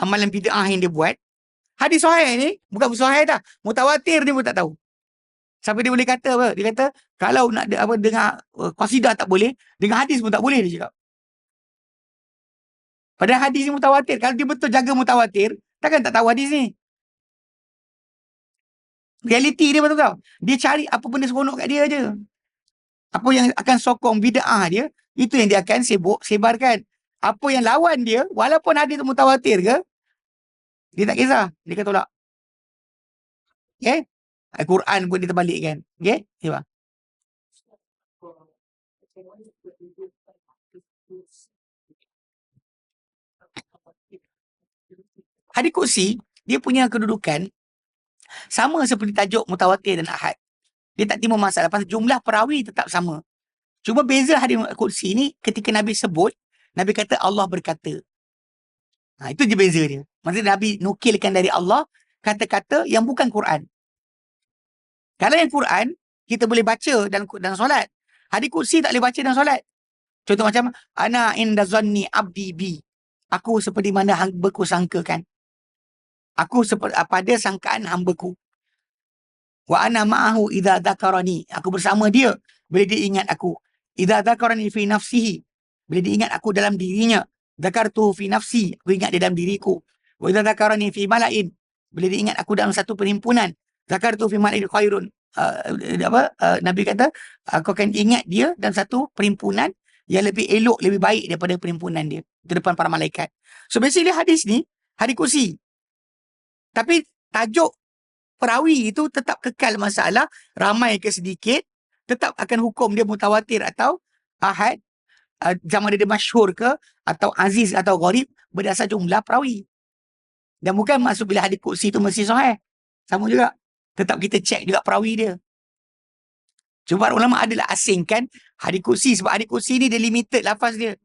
amalan bid'ah yang dia buat. Hadis sahih ni bukan sahih dah, mutawatir dia pun tak tahu. Sampai dia boleh kata apa? Dia kata kalau nak dengar qasidah tak boleh, dengar hadis pun tak boleh, dia cakap. Padahal hadis ni mutawatir. Kalau dia betul jaga mutawatir, takkan tak tahu hadis ni. Realiti dia betul tau. Dia cari apa benda seronok kat dia je. Apa yang akan sokong bid'ah dia, itu yang dia akan sebarkan. Apa yang lawan dia, walaupun hadis mutawatir ke, dia tak kisah. Dia akan tolak. Okay? Al-Quran pun dia terbalikkan. Okay? Siapa? Hadis Qudsi, dia punya kedudukan sama seperti tajuk mutawatir dan ahad. Dia tak timbul masalah pasal jumlah perawi tetap sama. Cuma beza hadis Qudsi ni ketika Nabi sebut, Nabi kata Allah berkata. Itu je beza dia. Maksudnya Nabi nukilkan dari Allah kata-kata yang bukan Quran. Kalau yang Quran, kita boleh baca dalam solat. Hadis Qudsi tak boleh baca dalam solat. Contoh macam, ana inda zanni abdi bi. Aku seperti mana hamba-ku sangkakan. Aku pada sangkaan hamba-ku. Wa ana ma'ahu idza dzakarani. Aku bersama dia bila dia ingat aku. Idza dzakarani fi nafsihi. Bila dia ingat aku dalam dirinya. Dzakartuhu fi nafsi. Aku ingat dia dalam diriku. Wa idza dzakarani fi mala'in. Bila dia ingat aku dalam satu perhimpunan. Dzakartuhu fi mala'in khairun. Nabi kata, aku akan ingat dia dalam satu perhimpunan yang lebih elok, lebih baik daripada perhimpunan dia di depan para malaikat. So basically hadis ni, hadis Qudsi. Tapi tajuk perawi itu tetap kekal masalah, ramai ke sedikit, tetap akan hukum dia mutawatir atau ahad, zaman dia masyhur ke, atau aziz atau gharib, berdasar jumlah perawi. Dan bukan maksud bila hadis Qudsi itu mesti sahih. Sama juga. Tetap kita cek juga perawi dia. Cuma ulama adalah asingkan hadis Qudsi, sebab hadis Qudsi ni dia limited lafaz dia.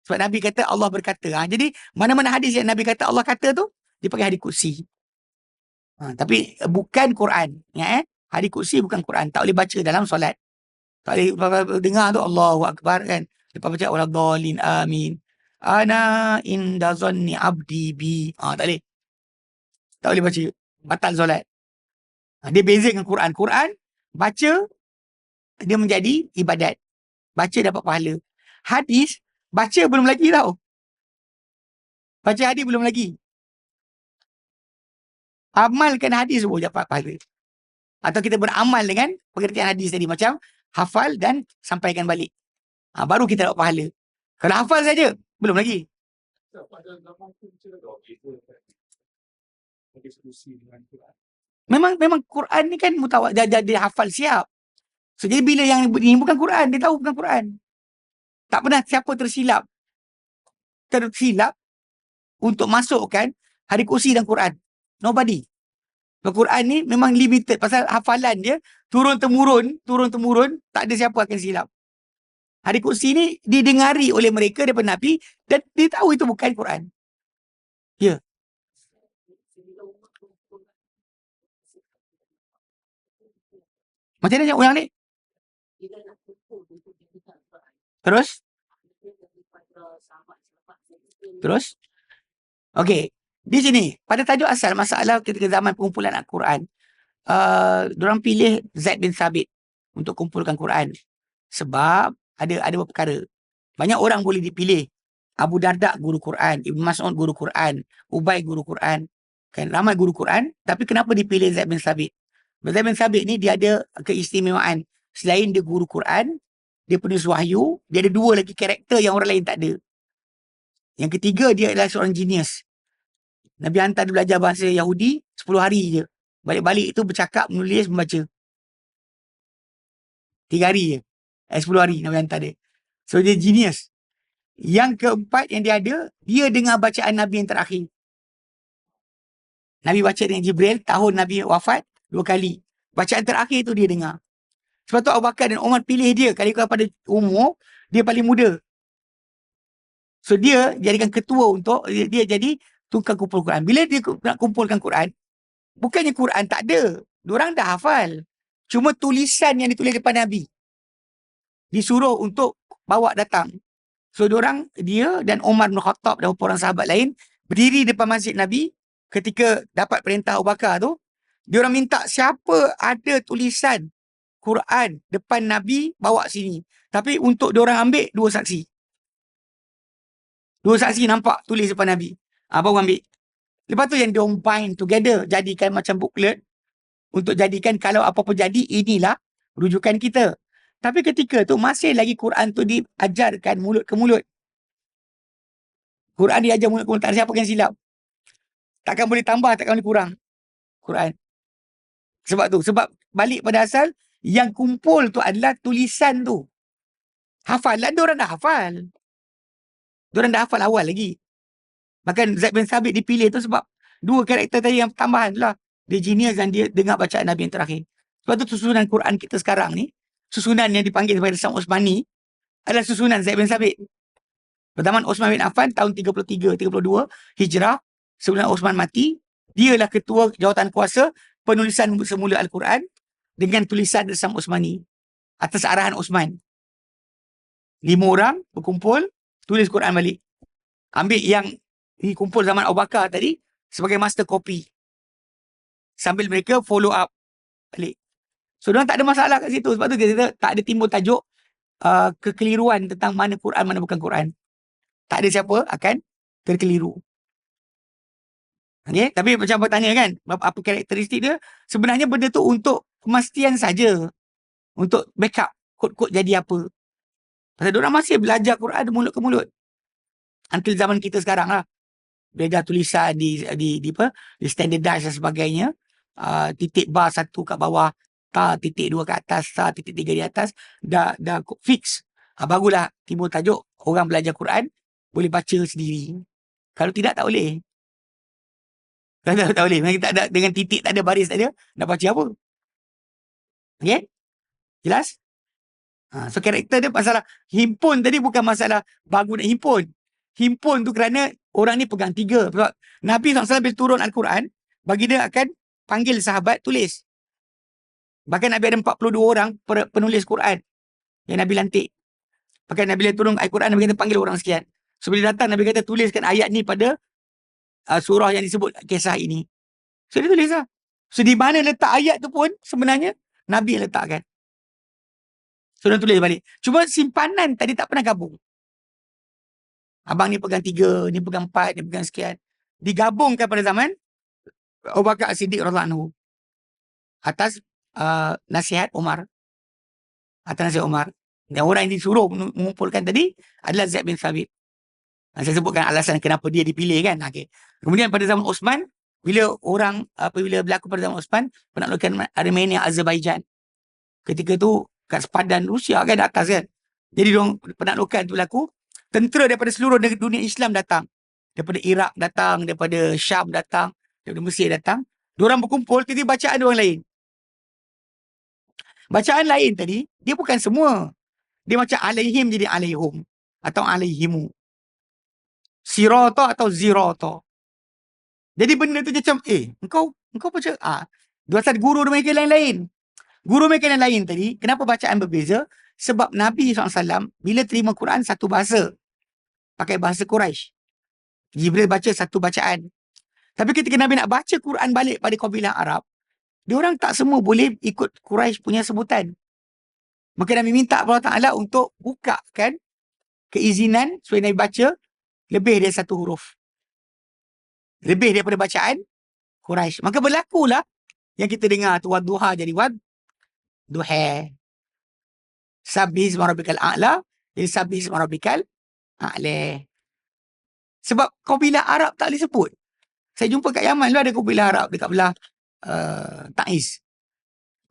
Sebab Nabi kata Allah berkata. Jadi mana-mana hadis yang Nabi kata Allah kata tu, dia pakai hadis Qudsi. Tapi bukan Quran. Hadis Qudsi bukan Quran. Tak boleh baca dalam solat. Tak boleh dengar tu Allahu Akbar kan. Lepas baca waladhdallin amin. Ana inda zanni abdi bi. Tak boleh. Tak boleh baca. Batal solat. Dia beza dengan Quran. Quran baca dia menjadi ibadat. Baca dapat pahala. Hadis baca belum lagi tau. Baca hadis belum lagi. Amalkan hadis pun dapat pahala. Atau kita beramal dengan pengertian hadis tadi. Macam hafal dan sampaikan balik. Baru kita dapat pahala. Kalau hafal saja, belum lagi. Memang Quran ni kan dia hafal siap. So, jadi bila yang ini bukan Quran, dia tahu bukan Quran. Tak pernah siapa tersilap untuk masukkan hadis Qudsi dan Quran. Nobody. Al-Quran ni memang limited pasal hafalan dia turun-temurun, tak ada siapa akan silap. Hadis Qudsi ni didengari oleh mereka daripada Nabi dan dia tahu itu bukan Quran. Ya. Macam mana orang ni? Terus? Okey. Di sini, pada tajuk asal masalah ketika zaman pengumpulan Al-Quran, diorang pilih Zaid bin Thabit untuk kumpulkan Quran. Sebab ada beberapa perkara. Banyak orang boleh dipilih. Abu Darda guru Quran, Ibn Mas'ud guru Quran, Ubay guru Quran. Kan ramai guru Quran, tapi kenapa dipilih Zaid bin Thabit? Zaid bin Thabit ni dia ada keistimewaan. Selain dia guru Quran, dia penulis wahyu, dia ada dua lagi karakter yang orang lain tak ada. Yang ketiga, dia adalah seorang genius. Nabi hantar dia belajar bahasa Yahudi 10 hari je. Balik-balik itu bercakap, menulis, membaca. 3 hari je. 10 hari Nabi hantar dia. So dia genius. Yang keempat yang dia ada, dia dengar bacaan Nabi yang terakhir. Nabi baca dengan Jibril, tahun Nabi wafat 2 kali. Bacaan terakhir tu dia dengar. Sebab tu Abu Bakar dan Umar pilih dia. Kalau pada umur, dia paling muda. So dia jadikan ketua untuk, dia jadi tukang kumpul Quran. Bila dia nak kumpulkan Quran, bukannya Quran tak ada. Diorang dah hafal. Cuma tulisan yang ditulis depan Nabi. Disuruh untuk bawa datang. So dia dan Umar bin Khattab dan beberapa orang sahabat lain berdiri depan masjid Nabi ketika dapat perintah Abu Bakar tu. Diorang minta siapa ada tulisan Quran depan Nabi bawa sini. Tapi untuk diorang ambil dua saksi. Dua saksi nampak tulis depan Nabi. Baru ambil. Lepas tu yang diorang bind together, jadikan macam booklet untuk jadikan kalau apa-apa jadi, inilah rujukan kita. Tapi ketika tu masih lagi Quran tu diajarkan mulut ke mulut. Quran diajar mulut ke mulut. Tak ada siapa yang silap. Takkan boleh tambah, takkan boleh kurang Quran. Sebab balik pada asal, yang kumpul tu adalah tulisan tu. Hafalan, diorang dah hafal. Diorang dah hafal awal lagi. Bahkan Zaid bin Thabit dipilih tu sebab dua karakter tadi yang tambahan tu lah. Dia genius dan dia dengar bacaan Nabi yang terakhir. Sebab tu susunan Quran kita sekarang ni, susunan yang dipanggil sebagai Risam Osmani adalah susunan Zaid bin Thabit. Pertama Osman bin Affan tahun 33-32 Hijrah, sebelum Osman mati, dialah ketua jawatan kuasa penulisan semula Al-Quran dengan tulisan Risam Osmani atas arahan Osman. 5 orang berkumpul, tulis Quran balik. Ambil yang dikumpul zaman Abu Bakar tadi sebagai master copy. Sambil mereka follow up balik. So, diorang tak ada masalah kat situ. Sebab tu kita tak ada timbul tajuk kekeliruan tentang mana Quran, mana bukan Quran. Tak ada siapa akan terkeliru. Okay? Tapi macam apa tanya kan, apa karakteristik dia? Sebenarnya benda tu untuk kemastian saja. Untuk backup kod-kod jadi apa. Pasal diorang masih belajar Quran mulut ke mulut. Until zaman kita sekarang lah. Belajar tulisan di standardize dan sebagainya. Titik bar 1 kat bawah, titik 2 kat atas, titik 3 di atas, dah fix. Barulah timbul tajuk orang belajar Quran boleh baca sendiri. Kalau tidak, tak boleh. Kalau tak boleh. Kita tak ada, dengan titik tak ada, baris tak ada, nak baca apa? Okay? Jelas? So karakter dia masalah himpun tadi bukan masalah bagus nak himpun. Himpun tu kerana orang ni pegang 3. Sebab Nabi SAW bila turun Al-Quran, bagi dia akan panggil sahabat tulis. Bahkan Nabi ada 42 orang penulis Quran yang Nabi lantik. Bahkan Nabi bila turun Al-Quran, Nabi kata panggil orang sekian. So bila datang, Nabi kata tuliskan ayat ni pada surah yang disebut kisah ini. So dia tulis lah. So di mana letak ayat tu pun sebenarnya Nabi yang letakkan. So dia tulis balik. Cuma simpanan tadi tak pernah gabung. Abang ni pegang 3, ni pegang 4, ni pegang sekian. Digabungkan pada zaman Abu Bakar As-Siddiq radhiyallahu anhu. Atas nasihat Umar. Atas nasihat Umar. Dan orang yang disuruh mengumpulkan tadi adalah Zaid bin Thabit. Saya sebutkan alasan kenapa dia dipilih kan. Okay. Kemudian pada zaman Osman, bila berlaku pada zaman Osman, penaklukan Armenia, Azerbaijan. Ketika tu kat sepadan Rusia kan atas kan. Jadi diorang penaklukan tu berlaku, tentera daripada seluruh dunia Islam datang. Daripada Iraq datang, daripada Syam datang, daripada Mesir datang. Diorang berkumpul, tiba-tiba bacaan diorang lain. Bacaan lain tadi, dia bukan semua. Dia macam alaihim jadi alaihum. Atau alaihimu. Sirata atau zirata. Jadi benda tu macam, engkau baca, dua guru mereka lain-lain. Guru mereka yang lain tadi, kenapa bacaan berbeza? Sebab Nabi SAW bila terima Quran satu bahasa. Pakai bahasa Quraisy. Jibril baca satu bacaan. Tapi ketika Nabi nak baca Quran balik pada kabilah Arab, diorang tak semua boleh ikut Quraisy punya sebutan. Maka Nabi minta Allah Ta'ala untuk bukakan keizinan supaya Nabi baca lebih dari satu huruf. Lebih daripada bacaan Quraisy. Maka berlakulah yang kita dengar tu, wadduha jadi wadduha. Sabbih isma rabbikal a'la jadi sabbih isma rabbikal a'la. Sebab kabilah Arab tak boleh sebut. Saya jumpa kat Yaman lu ada kabilah Arab dekat belah Taiz.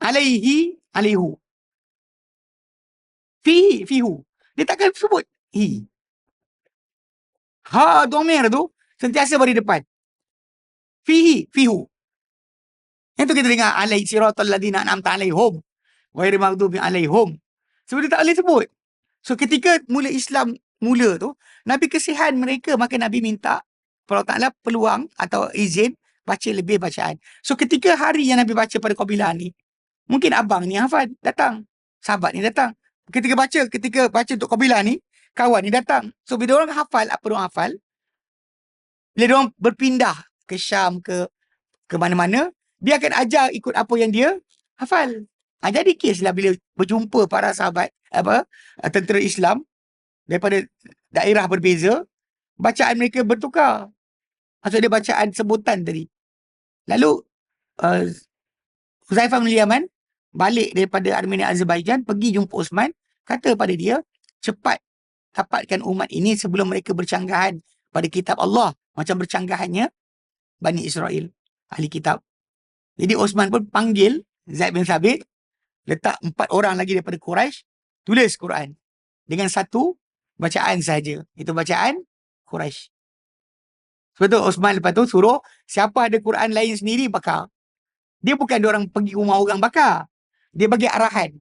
Alaihi, alaihu. Fihi, fihu. Dia takkan sebut hi. Ha, domir tu sentiasa beri depan. Fihi, fihu. Yang tu kita dengar alaihi siratal ladina an'amta alaihum ghairil maghdubi alaihum. Sebab dia tak boleh sebut. So ketika mula Islam mula tu, Nabi kesihan mereka, maka Nabi minta Allah Ta'ala peluang atau izin baca lebih bacaan. So ketika hari yang Nabi baca pada kabilah ni, mungkin abang ni hafal datang, sahabat ni datang. Ketika baca untuk kabilah ni, kawan ni datang. So bila orang hafal apa diorang hafal, bila diorang berpindah ke Syam ke mana-mana, dia akan ajar ikut apa yang dia hafal. Jadi kes lah bila berjumpa para sahabat tentera Islam daripada daerah berbeza, bacaan mereka bertukar. Maksud dia bacaan sebutan tadi. Lalu Huzaifah bin Yaman balik daripada Armenia Azerbaijan, pergi jumpa Osman, kata pada dia, cepat dapatkan umat ini sebelum mereka bercanggahan pada kitab Allah macam bercanggahannya Bani Israel, ahli kitab. Jadi Osman pun panggil Zaid bin Thabit, letak 4 orang lagi daripada Quraisy, tulis Quran dengan satu bacaan saja. Itu bacaan Quraisy. Sebab tu Osman lepas tu suruh siapa ada Quran lain sendiri bakar. Dia bukan dia orang pergi rumah orang bakar. Dia bagi arahan.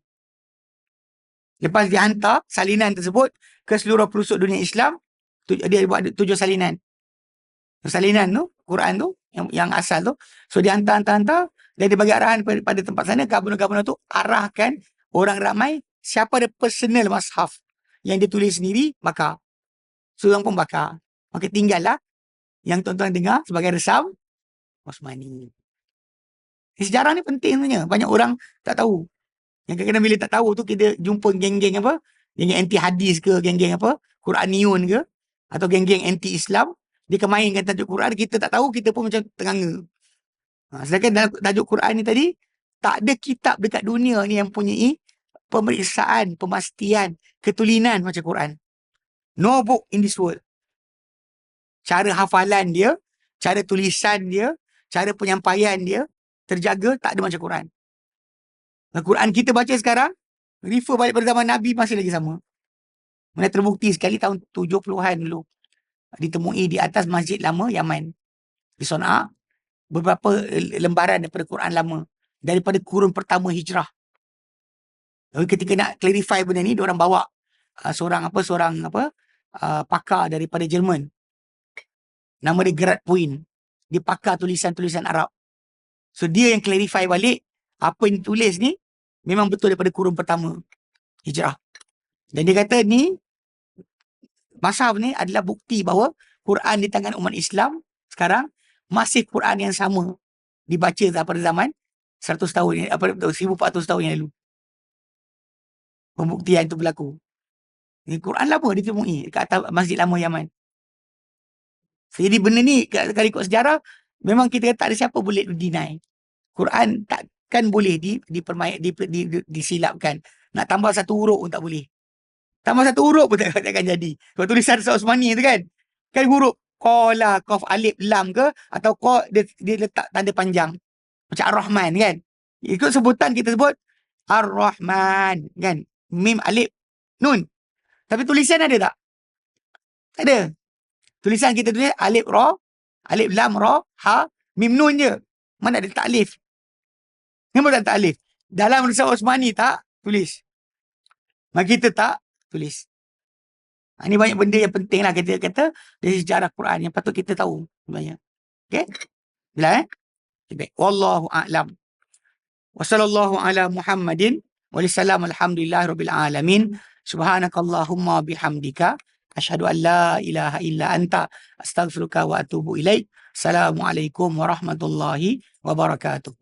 Lepas dia hantar salinan tersebut ke seluruh pelosok dunia Islam, dia buat 7 salinan. Salinan tu, Quran tu, yang asal tu. So dia hantar. Dan dia bagi arahan pada tempat sana, gubernur-gubernur tu arahkan orang ramai, siapa ada personal mushaf yang dia tulis sendiri, bakar. So orang pun bakar. Maka tinggallah yang tuan-tuan dengar sebagai resam Osmani. Sejarah ni penting sebenarnya. Banyak orang tak tahu. Yang kadang-kadang bila tak tahu tu, kita jumpa geng-geng apa, geng-geng anti hadis ke, geng-geng apa, Quraniun ke, atau geng-geng anti Islam, dia kemainkan tajuk Quran, kita tak tahu, kita pun macam ternganga. Sedangkan dalam tajuk Quran ni tadi, tak ada kitab dekat dunia ni yang punyai pemeriksaan, pemastian, ketulinan macam Quran. No book in this world. Cara hafalan dia, cara tulisan dia, cara penyampaian dia, terjaga, tak ada macam Quran. Quran kita baca sekarang, refer balik pada zaman Nabi masih lagi sama. Mana terbukti sekali tahun 70-an dulu, ditemui di atas Masjid Lama Yaman, di Sana'a, beberapa lembaran daripada Quran lama, daripada kurun pertama hijrah. Lalu ketika nak clarify benda ni, diorang bawa seorang pakar daripada Jerman. Nama dia Gerard Puin. Dia pakar tulisan-tulisan Arab. So dia yang clarify balik, apa yang tulis ni memang betul daripada kurun pertama hijrah. Dan dia kata ni, Mashaf ni adalah bukti bahawa Quran di tangan umat Islam sekarang masih Quran yang sama dibaca pada zaman 100 tahun, 1400 tahun yang lalu. Pembuktian itu berlaku. Ini Quran lama ditemui kat atas Masjid Lama Yaman. Jadi benda ni, kalau ikut sejarah, memang kita kata tak ada siapa boleh deny. Quran takkan boleh disilapkan. Nak tambah satu huruf pun tak boleh. Tambah satu huruf pun takkan jadi. Sebab tulisan Osmani tu kan huruf Qala, Qaf, Alif, Lam ke, atau Qa, dia letak tanda panjang. Macam Ar-Rahman kan. Ikut sebutan kita sebut Ar-Rahman kan. Mim, Alif, Nun. Tapi tulisan ada tak? Tak ada. Tulisan kita tulis Alif, Ra, Alif, Lam, Ra, Ha, Mim, Nun je. Mana ada tak alif? Kenapa tak alif? Dalam tulisan Osmani tak tulis. Maka kita tak tulis. Ini banyak benda yang penting lah kita kata dari sejarah Quran yang patut kita tahu sebenarnya. Okay? Bila baik. Wallahu a'lam. Wa sallallahu ala Muhammadin wa sallam alhamdulillahirabbil alamin. Subhanakallahumma bihamdika asyhadu an la ilaha illa anta astaghfiruka wa atubu ilaik. Assalamualaikum warahmatullahi wabarakatuh.